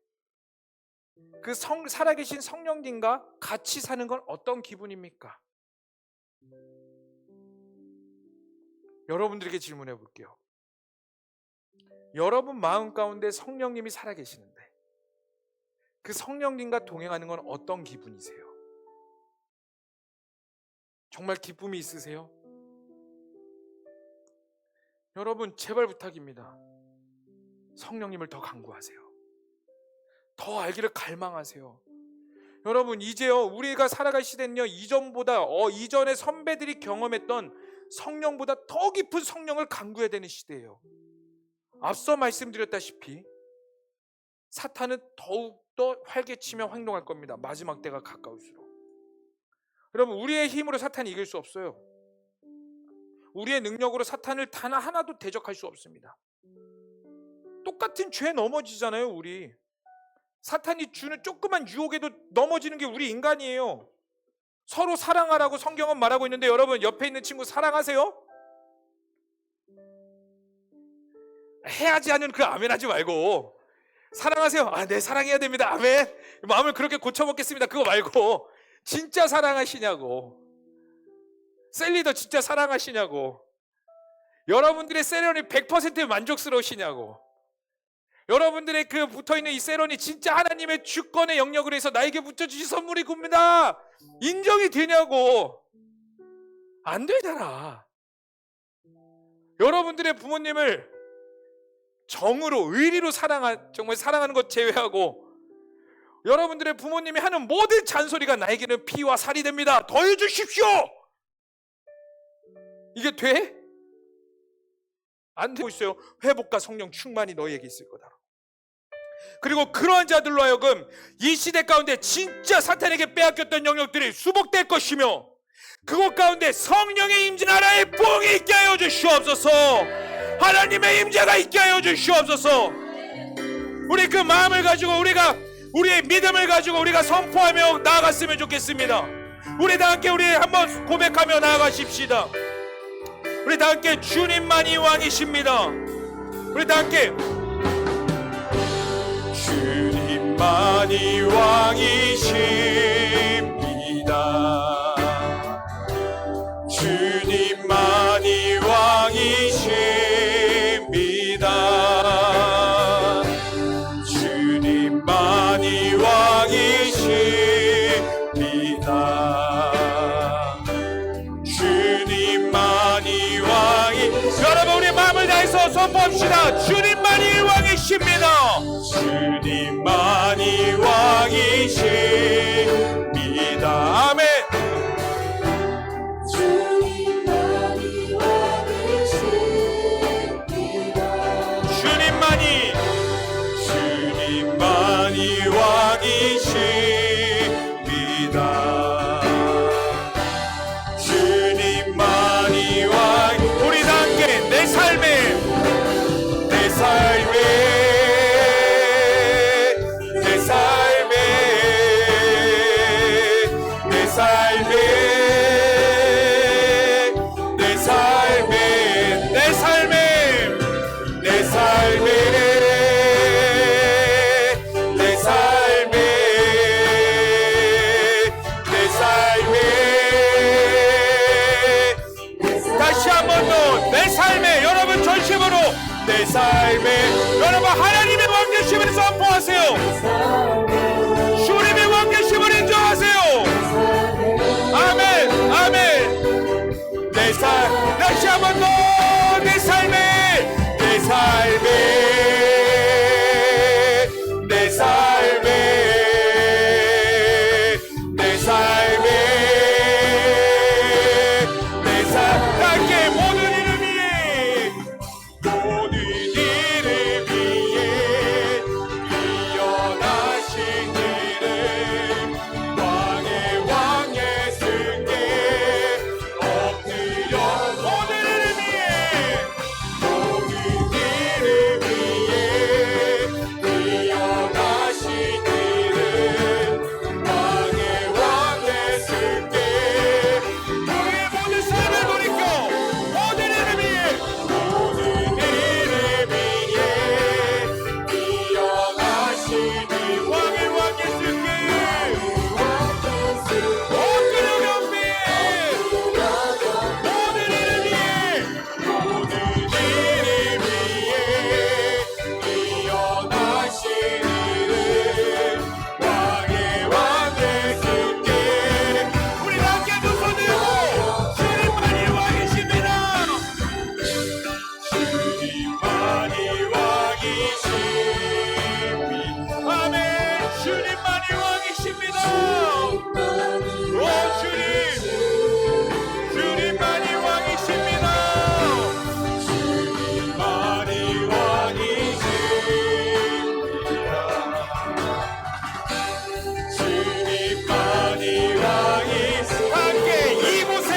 그 살아계신 성령님과 같이 사는 건 어떤 기분입니까? 여러분들에게 질문해 볼게요. 여러분 마음 가운데 성령님이 살아계시는데 그 성령님과 동행하는 건 어떤 기분이세요? 정말 기쁨이 있으세요? 여러분, 제발 부탁입니다. 성령님을 더 간구하세요. 더 알기를 갈망하세요. 여러분, 이제요, 우리가 살아갈 시대는요, 이전의 선배들이 경험했던 성령보다 더 깊은 성령을 간구해야 되는 시대예요. 앞서 말씀드렸다시피 사탄은 더욱더 활개치며 행동할 겁니다. 마지막 때가 가까울수록. 여러분, 우리의 힘으로 사탄이 이길 수 없어요. 우리의 능력으로 사탄을 단 하나도 대적할 수 없습니다. 똑같은 죄 넘어지잖아요. 우리 사탄이 주는 조그만 유혹에도 넘어지는 게 우리 인간이에요. 서로 사랑하라고 성경은 말하고 있는데 여러분 옆에 있는 친구 사랑하세요? 해야지 하는 그 아멘 하지 말고 사랑하세요. 네 사랑해야 됩니다. 아멘. 마음을 그렇게 고쳐먹겠습니다. 그거 말고 진짜 사랑하시냐고. 셀리더 진짜 사랑하시냐고. 여러분들의 세련이 100% 만족스러우시냐고. 여러분들의 그 붙어있는 이 세련이 진짜 하나님의 주권의 영역으로 해서 나에게 붙여주신 선물이 굽니다. 인정이 되냐고. 안 되잖아. 여러분들의 부모님을 정으로 의리로 정말 사랑하는 것 제외하고 여러분들의 부모님이 하는 모든 잔소리가 나에게는 피와 살이 됩니다. 더해주십시오. 이게 돼? 안 되고 있어요. 회복과 성령 충만이 너희에게 있을 거다. 그리고 그러한 자들로 하여금 이 시대 가운데 진짜 사탄에게 빼앗겼던 영역들이 수복될 것이며 그곳 가운데 성령의 임재 나라의 부흥이 있게 하여 주시옵소서. 하나님의 임재가 있게 하여 주시옵소서. 우리 그 마음을 가지고 우리의 믿음을 가지고 우리가 선포하며 나아갔으면 좋겠습니다. 우리 다 함께 우리 한번 고백하며 나아가십시다. 우리 다 함께 주님만이 왕이십니다. 우리 다 함께 주님만이 왕이십니다. 주님만이 왕이십니다. 주님만이 왕이십니다. 주님만이 왕이 여러분 우리 마음을 다해서 선포합시다. 주님만이 왕이십니다. 주님만이 왕이십니다. 아멘. 주님만이 왕이십니다. 주님만이 왕이십니다. 주님만이 왕. 우리 다 함께 내 삶에 내 삶에 여러분 하나님의 왕계심을 선포하세요. 주님의 왕계심을 인정하세요. 아멘 아멘. 내 삶 다시 한 번 더 내 삶에 내 삶에 내 삶에 내 삶에 내 삶 함께 모든 이름 위에 모든 이름 위에 뛰어나신 이름 왕의 승계 엎드려 모든 이름 위에 뛰어나신 이름 왕의 승계 너의 모든 삶을 돌이켜 모든 이름 위에 뛰어나신 이 왕의 승계 엎드려 경배해 모든 이름 위에 뛰어나신 이름 왕의 승계 우리 함께 두 손 들고 주님만이 왕이십니다. 주님만이 왕이십니다. 아멘. 주님만이 왕이십니다. 오 주님 주님만이 왕이십니다. 주님만이 왕이십니다. 주님만이 왕이십니다. 함께 이곳에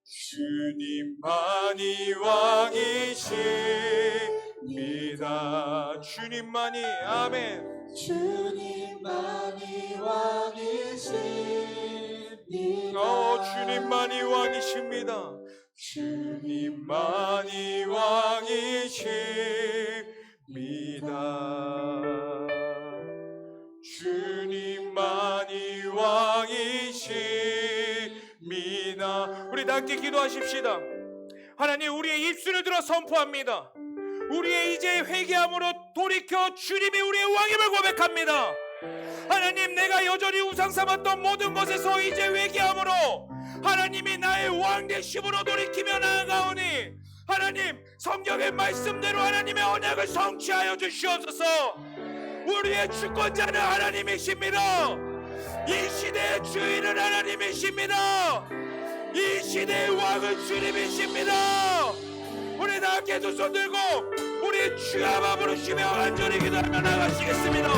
주님만이 왕이십니다. 주님만이 아멘. 주님만이 왕이십니다. 주님만이 왕이십니다. 주님만이 왕이십니다. 주님만이 왕이십니다. 우리 다 함께 기도하십시다. 하나님, 우리의 입술을 들어 선포합니다. 우리의 이제 회개함으로 돌이켜 주님이 우리의 왕임을 고백합니다. 하나님, 내가 여전히 우상 삼았던 모든 것에서 이제 회개함으로 하나님이 나의 왕 되심으로 돌이키며 나아가오니 하나님, 성경의 말씀대로 하나님의 언약을 성취하여 주시옵소서. 우리의 주권자는 하나님이십니다. 이 시대의 주인은 하나님이십니다. 이 시대의 왕은 주님이십니다. 우리 다 함께 두 손 들고 우리 주여 한번 부르시며 간절히 기도하며 나가시겠습니다.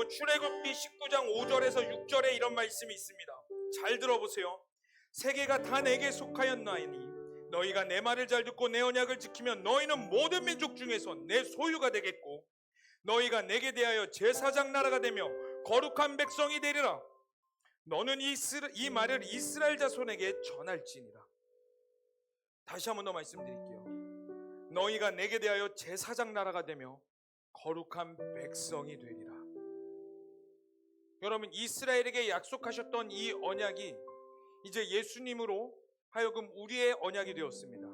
여러분 출애굽기 19장 5절에서 6절에 이런 말씀이 있습니다. 잘 들어보세요. 세계가 다 내게 속하였나이니 너희가 내 말을 잘 듣고 내 언약을 지키면 너희는 모든 민족 중에서 내 소유가 되겠고 너희가 내게 대하여 제사장 나라가 되며 거룩한 백성이 되리라. 너는 이 말을 이스라엘 자손에게 전할지니라. 다시 한 번 더 말씀드릴게요. 너희가 내게 대하여 제사장 나라가 되며 거룩한 백성이 되리라. 여러분, 이스라엘에게 약속하셨던 이 언약이 이제 예수님으로 하여금 우리의 언약이 되었습니다.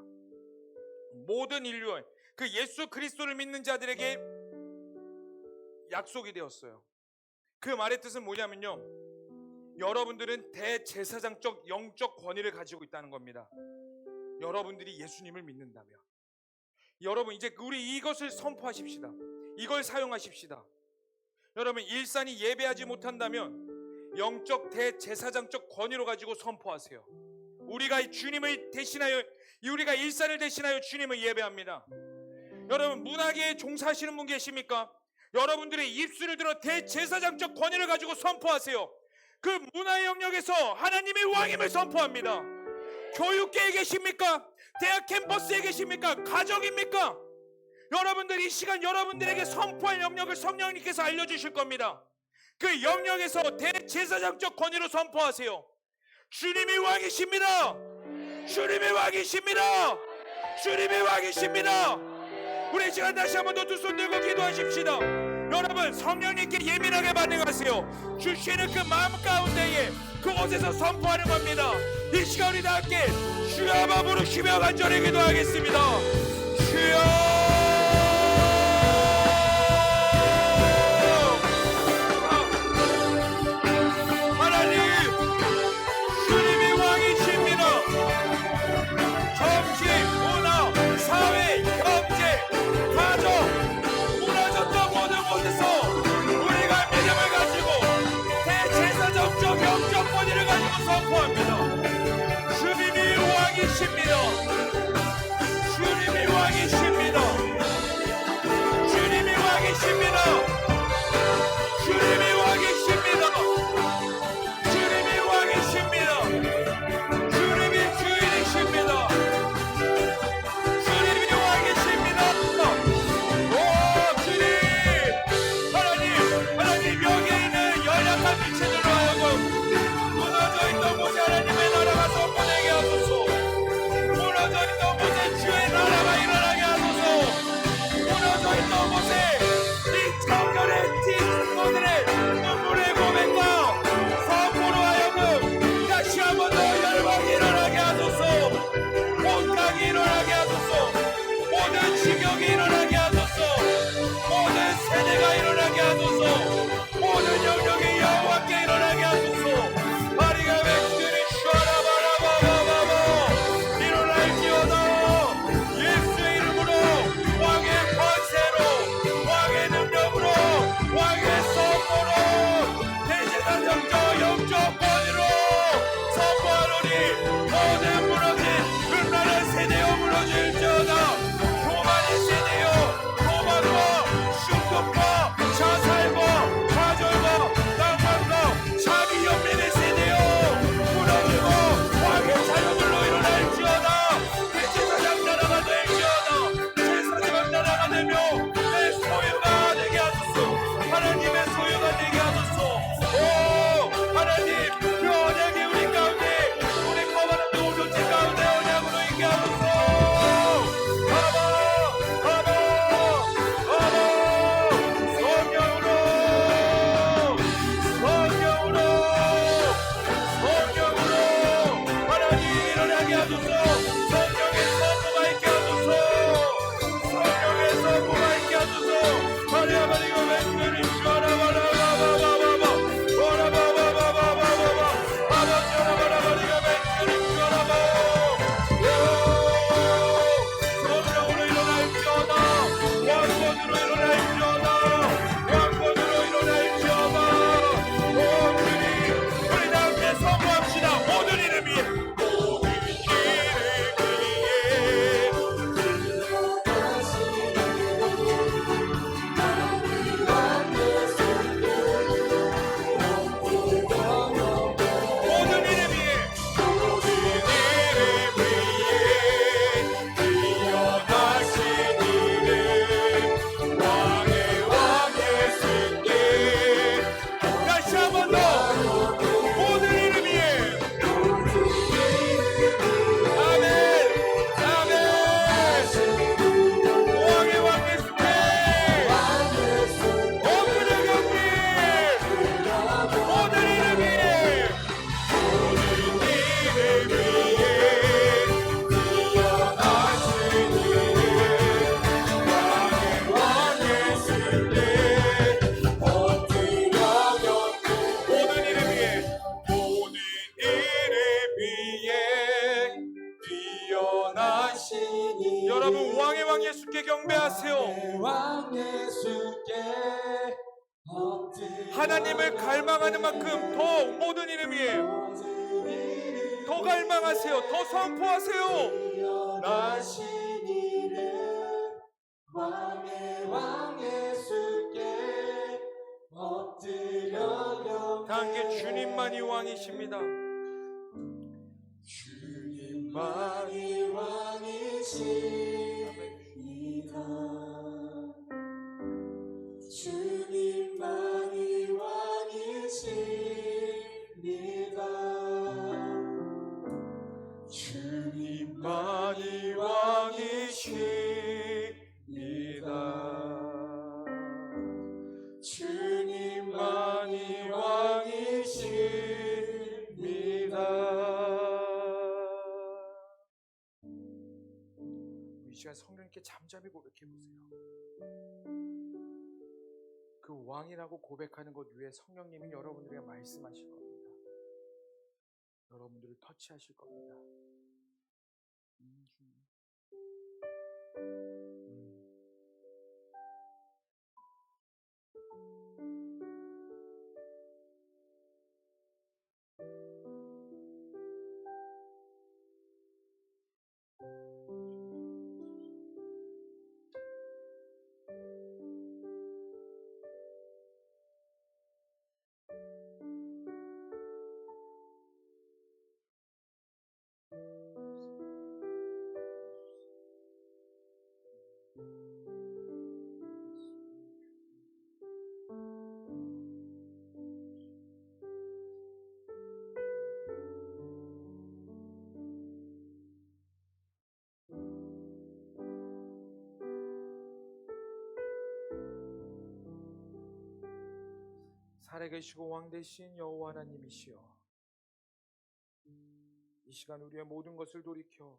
모든 인류의 그 예수 그리스도를 믿는 자들에게 약속이 되었어요. 그 말의 뜻은 뭐냐면요, 여러분들은 대제사장적 영적 권위를 가지고 있다는 겁니다. 여러분들이 예수님을 믿는다면. 여러분, 이제 우리 이것을 선포하십시다. 이걸 사용하십시다. 여러분, 일산이 예배하지 못한다면 영적 대제사장적 권위로 가지고 선포하세요. 우리가 주님을 대신하여, 우리가 일산을 대신하여 주님을 예배합니다. 여러분, 문화계에 종사하시는 분 계십니까? 여러분들의 입술을 들어 대제사장적 권위를 가지고 선포하세요. 그 문화의 영역에서 하나님의 왕임을 선포합니다. 교육계에 계십니까? 대학 캠퍼스에 계십니까? 가정입니까? 여러분들 이 시간 여러분들에게 선포할 영역을 성령님께서 알려주실 겁니다. 그 영역에서 대제사장적 권위로 선포하세요. 주님이 왕이십니다. 주님이 왕이십니다. 주님이 왕이십니다. 우리 시간 다시 한번 더 두 손 들고 기도하십시다. 여러분, 성령님께 예민하게 반응하세요. 주시는 그 마음 가운데에 그곳에서 선포하는 겁니다. 이 시간 우리 다 함께 주여 부르시며 간절히 기도하겠습니다. 주여, 선포합니다. 주님이 왕이십니다. 주님이 예수께 경배하세요. 왕 예수께 하나님을 갈망하는 만큼 더 모든 이름 위에 더 갈망하세요. 더 선포하세요. 나신 이름 왕의 왕 예수께 엎드려 경배해. 다 함께 주님만이 왕이십니다. 주님만이 왕이십니다. 주님만이 왕이십니다. 주님만이 왕이십니다. 주님만이 왕이십니다. 이 시간 성령님께 잠잠히 고백해 보세요. 그 왕이라고 고백하는 것 위에 성령님이 여러분들에게 말씀하실 겁니다. 여러분들을 터치하실 겁니다. 주님. 살아계시고 왕 되신 여호와 하나님이시여, 이 시간 우리의 모든 것을 돌이켜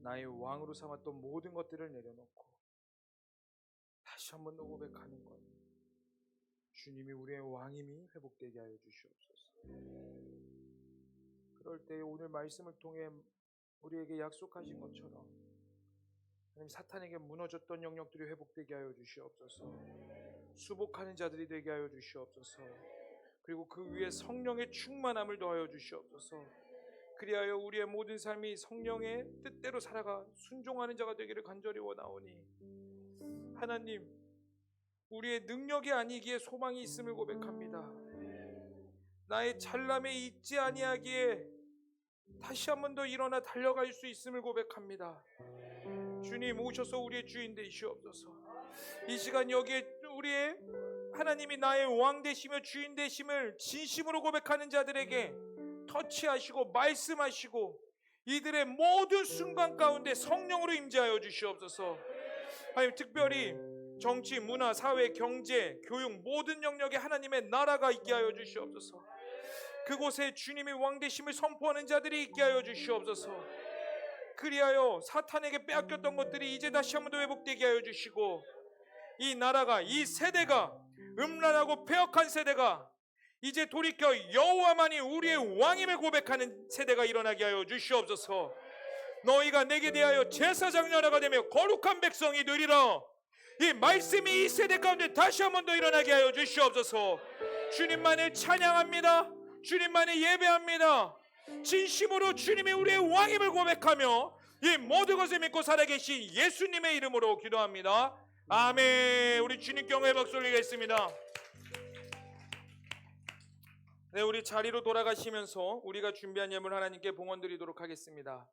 나의 왕으로 삼았던 모든 것들을 내려놓고 다시 한번 더 고백하는 것, 주님이 우리의 왕임이 회복되게 하여 주시옵소서. 그럴 때 오늘 말씀을 통해 우리에게 약속하신 것처럼 하나님, 사탄에게 무너졌던 영역들이 회복되게 하여 주시옵소서. 수복하는 자들이 되게 하여 주시옵소서. 그리고 그 위에 성령의 충만함을 더하여 주시옵소서. 그리하여 우리의 모든 삶이 성령의 뜻대로 살아가 순종하는 자가 되기를 간절히 원하오니, 하나님, 우리의 능력이 아니기에 소망이 있음을 고백합니다. 나의 잘남에 있지 아니하기에 다시 한 번 더 일어나 달려갈 수 있음을 고백합니다. 주님, 오셔서 우리의 주인 되시옵소서. 이 시간 여기에 우리의 하나님이 나의 왕 되시며 주인 되심을 진심으로 고백하는 자들에게 터치하시고 말씀하시고 이들의 모든 순간 가운데 성령으로 임재하여 주시옵소서. 하나님, 특별히 정치, 문화, 사회, 경제, 교육 모든 영역에 하나님의 나라가 있게 하여 주시옵소서. 그곳에 주님의 왕 되심을 선포하는 자들이 있게 하여 주시옵소서. 그리하여 사탄에게 빼앗겼던 것들이 이제 다시 한번 더 회복되게 하여 주시고, 이 나라가, 이 세대가, 음란하고 폐역한 세대가 이제 돌이켜 여호와만이 우리의 왕임을 고백하는 세대가 일어나게 하여 주시옵소서. 너희가 내게 대하여 제사장 나라가 되며 거룩한 백성이 되리라. 이 말씀이 이 세대 가운데 다시 한번 더 일어나게 하여 주시옵소서. 주님만을 찬양합니다. 주님만을 예배합니다. 진심으로 주님이 우리의 왕임을 고백하며 이 모든 것을 믿고 살아계신 예수님의 이름으로 기도합니다. 아멘. 우리 주님께 영광의 박수 올리겠습니다. 네, 우리 자리로 돌아가시면서 우리가 준비한 예물 하나님께 봉헌 드리도록 하겠습니다.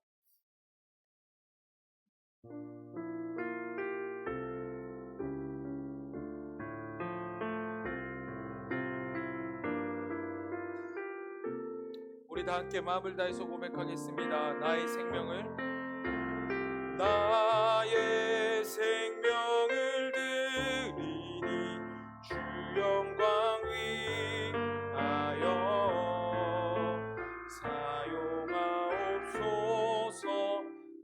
우리 다 함께 마음을 다해서 고백하겠습니다. 나의 생명을 드리니 주 영광 위하여 사용하옵소서.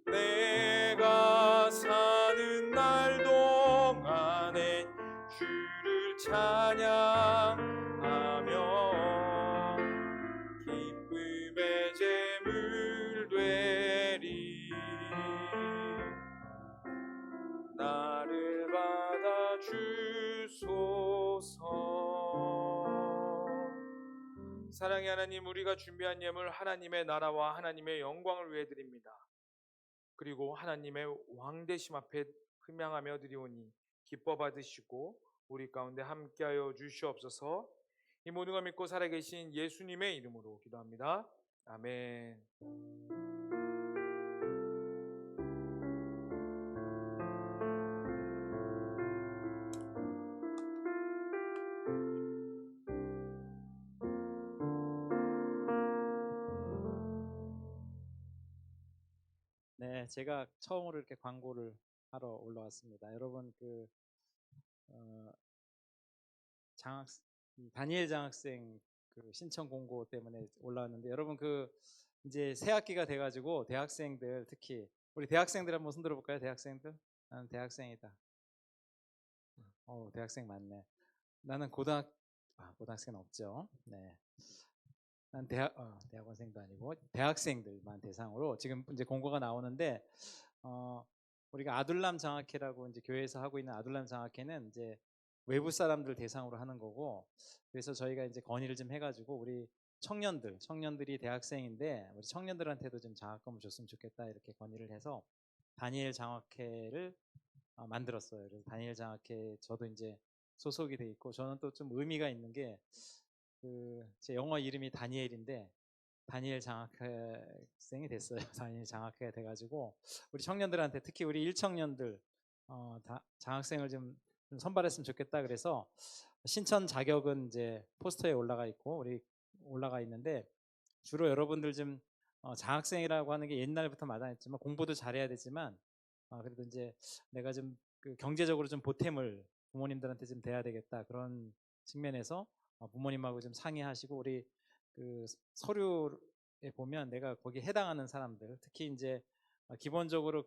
내가 사는 날 동안에 주를 찬양하며 제물 되리. 나를 받아 주소서. 사랑의 하나님, 우리가 준비한 예물 하나님의 나라와 하나님의 영광을 위해 드립니다. 그리고 하나님의 왕되심 앞에 흠양하며 드리오니 기뻐 받으시고 우리 가운데 함께하여 주시옵소서. 이 모든 걸 믿고 살아계신 예수님의 이름으로 기도합니다. 아멘. 네, 제가 처음으로 이렇게 광고를 하러 올라왔습니다. 여러분 어, 장학 이 다니엘 장학생 신청 공고 때문에 올라왔는데 여러분 이제 새 학기가 돼가지고 대학생들 특히 우리 대학생들 한번 손 들어볼까요? 대학생들? 나는 대학생이다. 대학생 많네. 나는 고등학생은 없죠. 네. 난 대학원생도 아니고 대학생들만 대상으로 지금 이제 공고가 나오는데 우리가 아둘람 장학회라고 이제 교회에서 하고 있는 아둘람 장학회는 이제 외부 사람들 대상으로 하는 거고, 그래서 저희가 이제 건의를 좀 해가지고 우리 청년들이 대학생인데 우리 청년들한테도 좀 장학금을 줬으면 좋겠다 이렇게 건의를 해서 다니엘 장학회를 만들었어요. 그래서 다니엘 장학회 저도 이제 소속이 돼 있고, 저는 또 좀 의미가 있는 게 제 영어 이름이 다니엘인데 다니엘 장학생이 됐어요. 다니엘 장학회가 돼가지고 우리 청년들한테 특히 우리 일청년들 장학생을 좀 선발했으면 좋겠다. 그래서 신청 자격은 이제 포스터에 올라가 있는데 주로 여러분들 좀 장학생이라고 하는 게 옛날부터 마다했지만 공부도 잘해야 되지만 그래도 이제 내가 좀 경제적으로 좀 보탬을 부모님들한테 좀 돼야 되겠다, 그런 측면에서 부모님하고 좀 상의하시고 우리 서류에 보면 내가 거기 해당하는 사람들, 특히 이제 기본적으로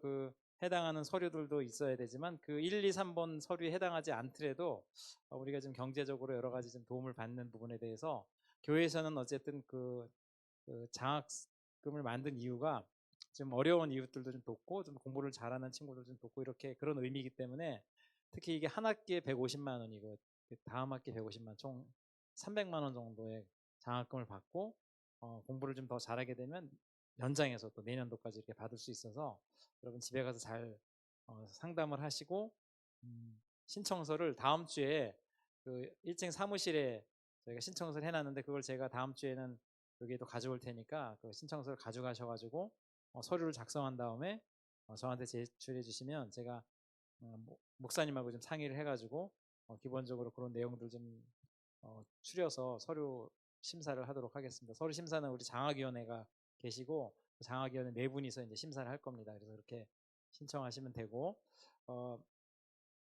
해당하는 서류들도 있어야 되지만 1, 2, 3번 서류에 해당하지 않더라도 우리가 좀 경제적으로 여러 가지 좀 도움을 받는 부분에 대해서 교회에서는 어쨌든 장학금을 만든 이유가 좀 어려운 이웃들도 좀 돕고 좀 공부를 잘하는 친구들 좀 돕고 이렇게 그런 의미이기 때문에 특히 이게 한 학기에 150만 원이고 다음 학기 150만, 총 300만 원 정도의 장학금을 받고 공부를 좀 더 잘하게 되면 연장해서 또 내년도까지 이렇게 받을 수 있어서 여러분 집에 가서 잘 상담을 하시고 신청서를 다음 주에 1층 사무실에 저희가 신청서를 해놨는데 그걸 제가 다음 주에는 여기에도 가져올 테니까 그 신청서를 가져가셔가지고 서류를 작성한 다음에 저한테 제출해 주시면 제가 목사님하고 좀 상의를 해가지고 기본적으로 그런 내용들 좀 추려서 서류 심사를 하도록 하겠습니다. 서류 심사는 우리 장학위원회가 계시고 장학위원회 네 분이서 이제 심사를 할 겁니다. 그래서 그렇게 신청하시면 되고,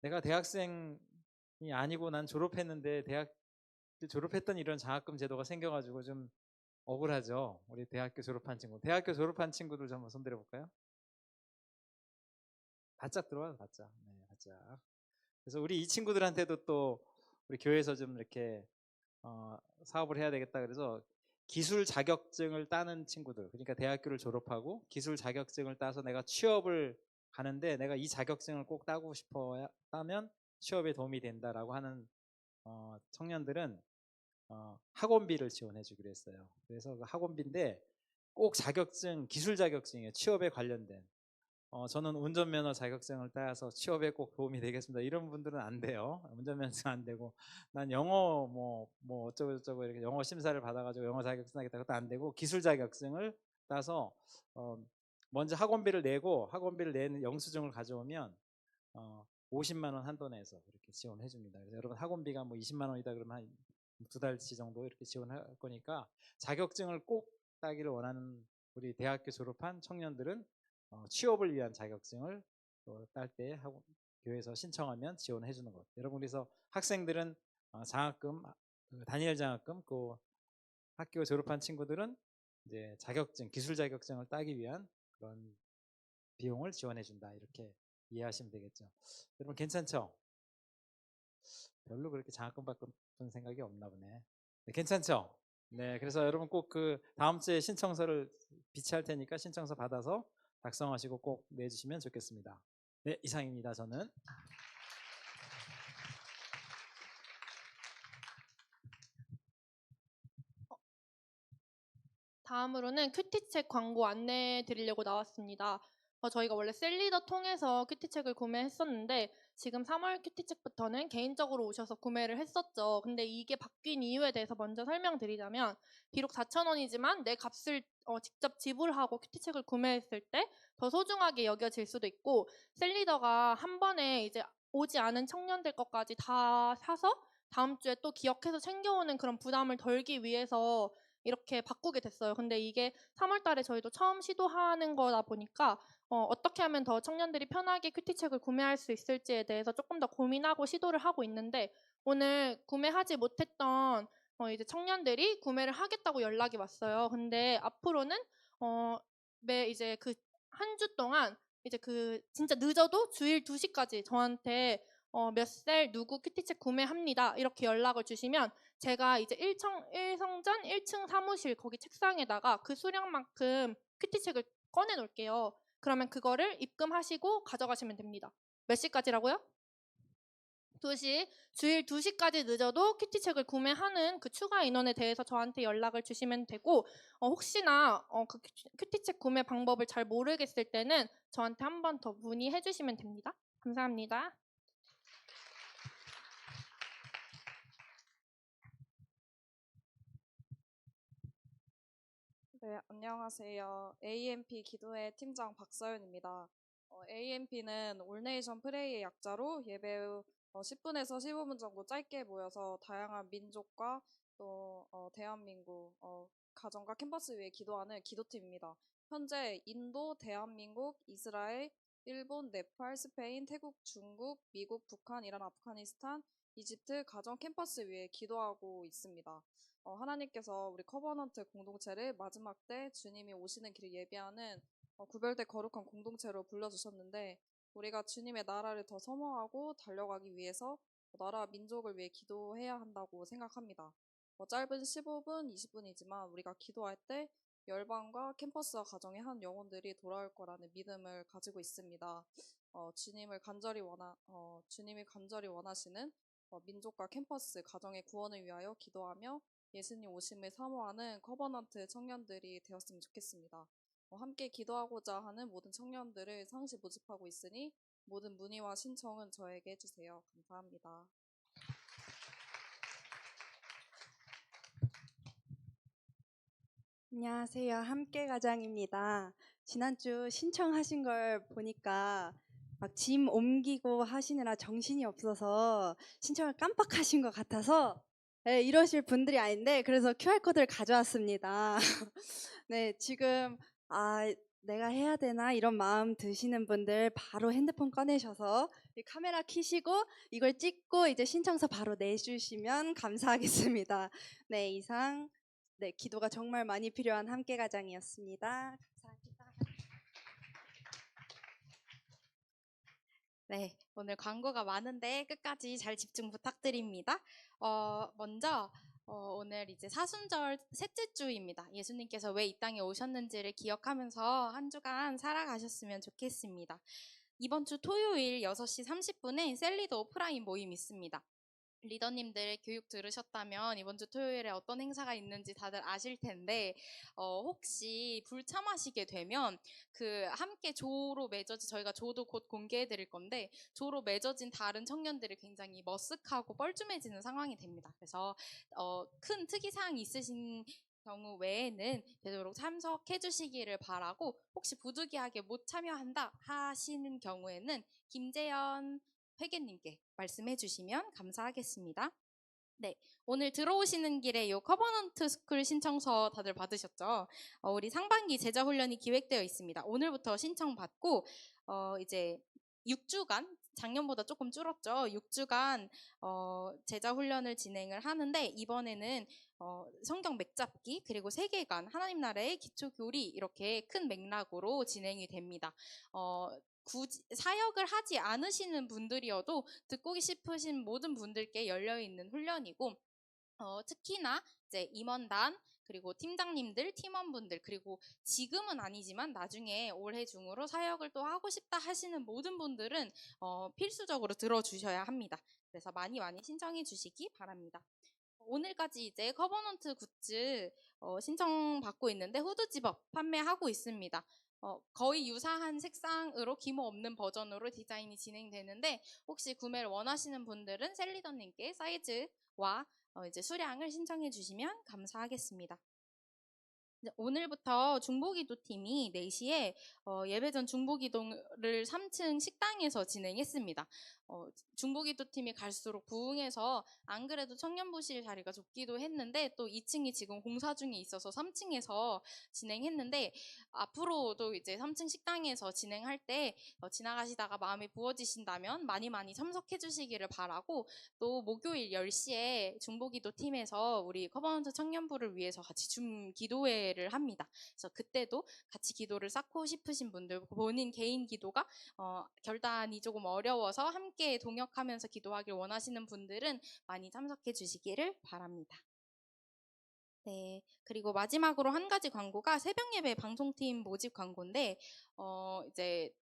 내가 대학생이 아니고 난 졸업했는데 대학 졸업했던 이런 장학금 제도가 생겨가지고 좀 억울하죠. 우리 대학교 졸업한 친구들 좀 한번 손 들어볼까요? 바짝 들어와요, 바짝. 네, 바짝. 그래서 우리 이 친구들한테도 또 우리 교회에서 좀 이렇게 사업을 해야 되겠다. 그래서 기술 자격증을 따는 친구들, 그러니까 대학교를 졸업하고 기술 자격증을 따서 내가 취업을 가는데 내가 이 자격증을 꼭 따고 따면 취업에 도움이 된다라고 하는 청년들은 학원비를 지원해 주기로 했어요. 그래서 그 학원비인데 꼭 기술 자격증이에요. 취업에 관련된. 저는 운전면허 자격증을 따서 취업에 꼭 도움이 되겠습니다. 이런 분들은 안 돼요. 운전면허증 안 되고, 난 영어 뭐 어쩌고 저쩌고 이렇게 영어 심사를 받아가지고 영어 자격증 하겠다, 그것도 안 되고, 기술 자격증을 따서 먼저 학원비를 내고 학원비를 내는 영수증을 가져오면 50만 원 한도 내에서 이렇게 지원해 줍니다. 그래서 여러분 학원비가 뭐 20만 원이다 그러면 한 2달치 정도 이렇게 지원할 거니까 자격증을 꼭 따기를 원하는 우리 대학교 졸업한 청년들은 취업을 위한 자격증을 딸 때 교회에서 신청하면 지원해 주는 것. 여러분, 그래서 학생들은 장학금, 다니엘 장학금, 학교 졸업한 친구들은 이제 기술 자격증을 따기 위한 그런 비용을 지원해 준다, 이렇게 이해하시면 되겠죠. 여러분 괜찮죠? 별로 그렇게 장학금 받고 싶은 생각이 없나 보네. 네, 괜찮죠? 네, 그래서 여러분 꼭 다음 주에 신청서를 비치할 테니까 신청서 받아서 작성하시고 꼭 내주시면 좋겠습니다. 네, 이상입니다. 저는. 다음으로는 큐티책 광고 안내해 드리려고 나왔습니다. 저희가 원래 셀리더 통해서 큐티책을 구매했었는데 지금 3월 큐티책부터는 개인적으로 오셔서 구매를 했었죠. 근데 이게 바뀐 이유에 대해서 먼저 설명드리자면 비록 4,000원이지만 내 값을 직접 지불하고 큐티책을 구매했을 때 더 소중하게 여겨질 수도 있고 셀리더가 한 번에 이제 오지 않은 청년들 것까지 다 사서 다음 주에 또 기억해서 챙겨오는 그런 부담을 덜기 위해서 이렇게 바꾸게 됐어요. 근데 이게 3월 달에 저희도 처음 시도하는 거다 보니까 어떻게 하면 더 청년들이 편하게 큐티책을 구매할 수 있을지에 대해서 조금 더 고민하고 시도를 하고 있는데 오늘 구매하지 못했던 이제 청년들이 구매를 하겠다고 연락이 왔어요. 근데 앞으로는 매 이제 그 한 주 동안 이제 그 진짜 늦어도 주일 2시까지 저한테 몇 셀 누구 큐티책 구매합니다. 이렇게 연락을 주시면 제가 이제 일성전 1층 사무실 거기 책상에다가 그 수량만큼 큐티책을 꺼내 놓을게요. 그러면 그거를 입금하시고 가져가시면 됩니다. 몇 시까지라고요? 2시. 주일 2시까지 늦어도 큐티책을 구매하는 그 추가 인원에 대해서 저한테 연락을 주시면 되고 혹시나 그 큐티책 구매 방법을 잘 모르겠을 때는 저한테 한 번 더 문의해 주시면 됩니다. 감사합니다. 네, 안녕하세요. AMP 기도회 팀장 박서연입니다. AMP는 올네이션 프레이의 약자로 예배 후 10분에서 15분 정도 짧게 모여서 다양한 민족과 또 대한민국 가정과 캠퍼스 위에 기도하는 기도팀입니다. 현재 인도, 대한민국, 이스라엘, 일본, 네팔, 스페인, 태국, 중국, 미국, 북한, 이란, 아프가니스탄, 이집트 가정 캠퍼스 위에 기도하고 있습니다. 하나님께서 우리 커버넌트 공동체를 마지막 때 주님이 오시는 길을 예비하는 구별된 거룩한 공동체로 불러주셨는데 우리가 주님의 나라를 더 사모하고 달려가기 위해서 나라 민족을 위해 기도해야 한다고 생각합니다. 짧은 15분, 20분이지만 우리가 기도할 때 열방과 캠퍼스와 가정의 한 영혼들이 돌아올 거라는 믿음을 가지고 있습니다. 주님이 간절히 원하시는 민족과 캠퍼스, 가정의 구원을 위하여 기도하며 예수님 오심을 사모하는 커버넌트 청년들이 되었으면 좋겠습니다. 함께 기도하고자 하는 모든 청년들을 상시 모집하고 있으니 모든 문의와 신청은 저에게 해주세요. 감사합니다. 안녕하세요. 함께 가장입니다. 지난주 신청하신 걸 보니까 막 짐 옮기고 하시느라 정신이 없어서 신청을 깜빡하신 것 같아서 네, 이러실 분들이 아닌데 그래서 QR코드를 가져왔습니다. 네, 지금 내가 해야 되나 이런 마음 드시는 분들 바로 핸드폰 꺼내셔서 이 카메라 켜시고 이걸 찍고 이제 신청서 바로 내주시면 감사하겠습니다. 네, 이상 네, 기도가 정말 많이 필요한 함께 가장이었습니다. 감사합니다. 네, 오늘 광고가 많은데 끝까지 잘 집중 부탁드립니다. 먼저 오늘 이제 사순절 셋째 주입니다. 예수님께서 왜 이 땅에 오셨는지를 기억하면서 한 주간 살아가셨으면 좋겠습니다. 이번 주 토요일 6시 30분에 셀리더 오프라인 모임 있습니다. 리더님들 교육 들으셨다면 이번 주 토요일에 어떤 행사가 있는지 다들 아실 텐데 혹시 불참하시게 되면 그 함께 조로 맺어진 저희가 조도 곧 공개해 드릴 건데 조로 맺어진 다른 청년들이 굉장히 머쓱하고 뻘쭘해지는 상황이 됩니다. 그래서 큰 특이사항이 있으신 경우 외에는 되도록 참석해 주시기를 바라고 혹시 부득이하게 못 참여한다 하시는 경우에는 김재현 회계님께 말씀해 주시면 감사하겠습니다. 네, 오늘 들어오시는 길에 요 커버넌트 스쿨 신청서 다들 받으셨죠? 우리 상반기 제자 훈련이 기획되어 있습니다. 오늘부터 신청 받고 이제 6주간 작년보다 조금 줄었죠. 6주간 제자 훈련을 진행을 하는데 이번에는 성경 맥잡기 그리고 세계관 하나님 나라의 기초 교리 이렇게 큰 맥락으로 진행이 됩니다. 굳이 사역을 하지 않으시는 분들이어도 듣고 싶으신 모든 분들께 열려 있는 훈련이고 특히나 이제 임원단 그리고 팀장님들, 팀원분들, 그리고 지금은 아니지만 나중에 올해 중으로 사역을 또 하고 싶다 하시는 모든 분들은 필수적으로 들어주셔야 합니다. 그래서 많이 신청해 주시기 바랍니다. 오늘까지 이제 커버넌트 굿즈 신청받고 있는데 후드 집업 판매하고 있습니다. 거의 유사한 색상으로 기모 없는 버전으로 디자인이 진행되는데 혹시 구매를 원하시는 분들은 셀리더님께 사이즈와 이제 수량을 신청해 주시면 감사하겠습니다. 이제 오늘부터 중보기도 팀이 4시에 예배전 중보기도를 3층 식당에서 진행했습니다. 중보기도 팀이 갈수록 부흥해서 안 그래도 청년부실 자리가 좁기도 했는데 또 2층이 지금 공사 중에 있어서 3층에서 진행했는데 앞으로도 이제 3층 식당에서 진행할 때 지나가시다가 마음이 부어지신다면 많이 참석해 주시기를 바라고 또 목요일 10시에 중보기도 팀에서 우리 커버넌트 청년부를 위해서 같이 기도회를 합니다. 그래서 그때도 같이 기도를 쌓고 싶으신 분들, 본인 개인 기도가 결단이 조금 어려워서 함께 동역하면서 기도하길 원하시는 분들은 많이 참석해 주시기를 바랍니다. 네, 그리고 마지막으로 한 가지 광고가 새벽 예배 방송팀 모집 광고인데 이제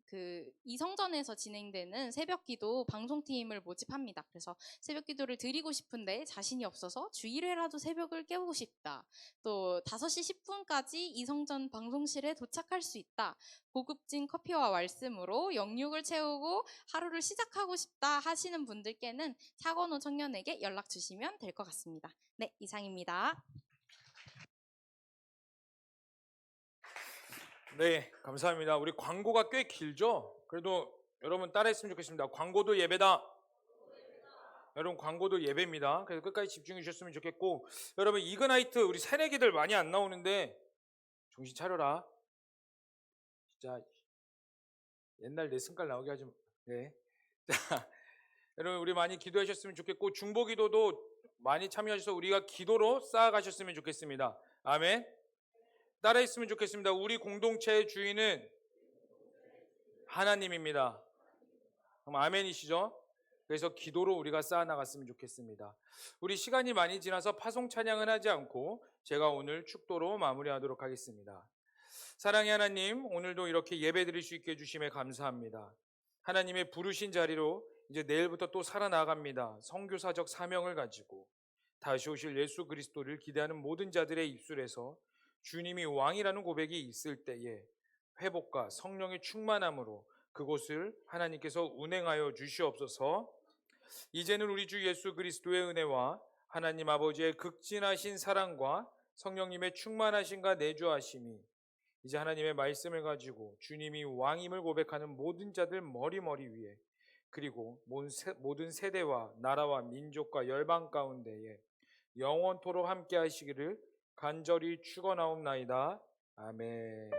그 이성전에서 진행되는 새벽기도 방송팀을 모집합니다. 그래서 새벽기도를 드리고 싶은데 자신이 없어서 주일회라도 새벽을 깨우고 싶다. 또 5시 10분까지 이성전 방송실에 도착할 수 있다. 고급진 커피와 말씀으로 영육을 채우고 하루를 시작하고 싶다 하시는 분들께는 차건호 청년에게 연락 주시면 될 것 같습니다. 네, 이상입니다. 네, 감사합니다. 우리 광고가 꽤 길죠? 그래도 여러분 따라했으면 좋겠습니다. 광고도 예배다. 여러분 광고도 예배입니다. 그래서 끝까지 집중해 주셨으면 좋겠고, 여러분 이그나이트 우리 새내기들 많이 안 나오는데 정신 차려라. 진짜 옛날 내 승깔 나오게 하지 마. 네. 자, 여러분 우리 많이 기도하셨으면 좋겠고 중보기도도 많이 참여하셔서 우리가 기도로 쌓아가셨으면 좋겠습니다. 아멘. 따라했으면 좋겠습니다. 우리 공동체의 주인은 하나님입니다. 그럼 아멘이시죠? 그래서 기도로 우리가 쌓아나갔으면 좋겠습니다. 우리 시간이 많이 지나서 파송 찬양은 하지 않고 제가 오늘 축도로 마무리하도록 하겠습니다. 사랑의 하나님, 오늘도 이렇게 예배 드릴 수 있게 해주심에 감사합니다. 하나님의 부르신 자리로 이제 내일부터 또 살아나갑니다. 선교사적 사명을 가지고 다시 오실 예수 그리스도를 기대하는 모든 자들의 입술에서 주님이 왕이라는 고백이 있을 때에 회복과 성령의 충만함으로 그곳을 하나님께서 운행하여 주시옵소서. 이제는 우리 주 예수 그리스도의 은혜와 하나님 아버지의 극진하신 사랑과 성령님의 충만하심과 내주하심이 이제 하나님의 말씀을 가지고 주님이 왕임을 고백하는 모든 자들 머리 위에 그리고 모든 세대와 나라와 민족과 열방 가운데에 영원토록 함께 하시기를 간절히 축원하옵나이다. 아멘.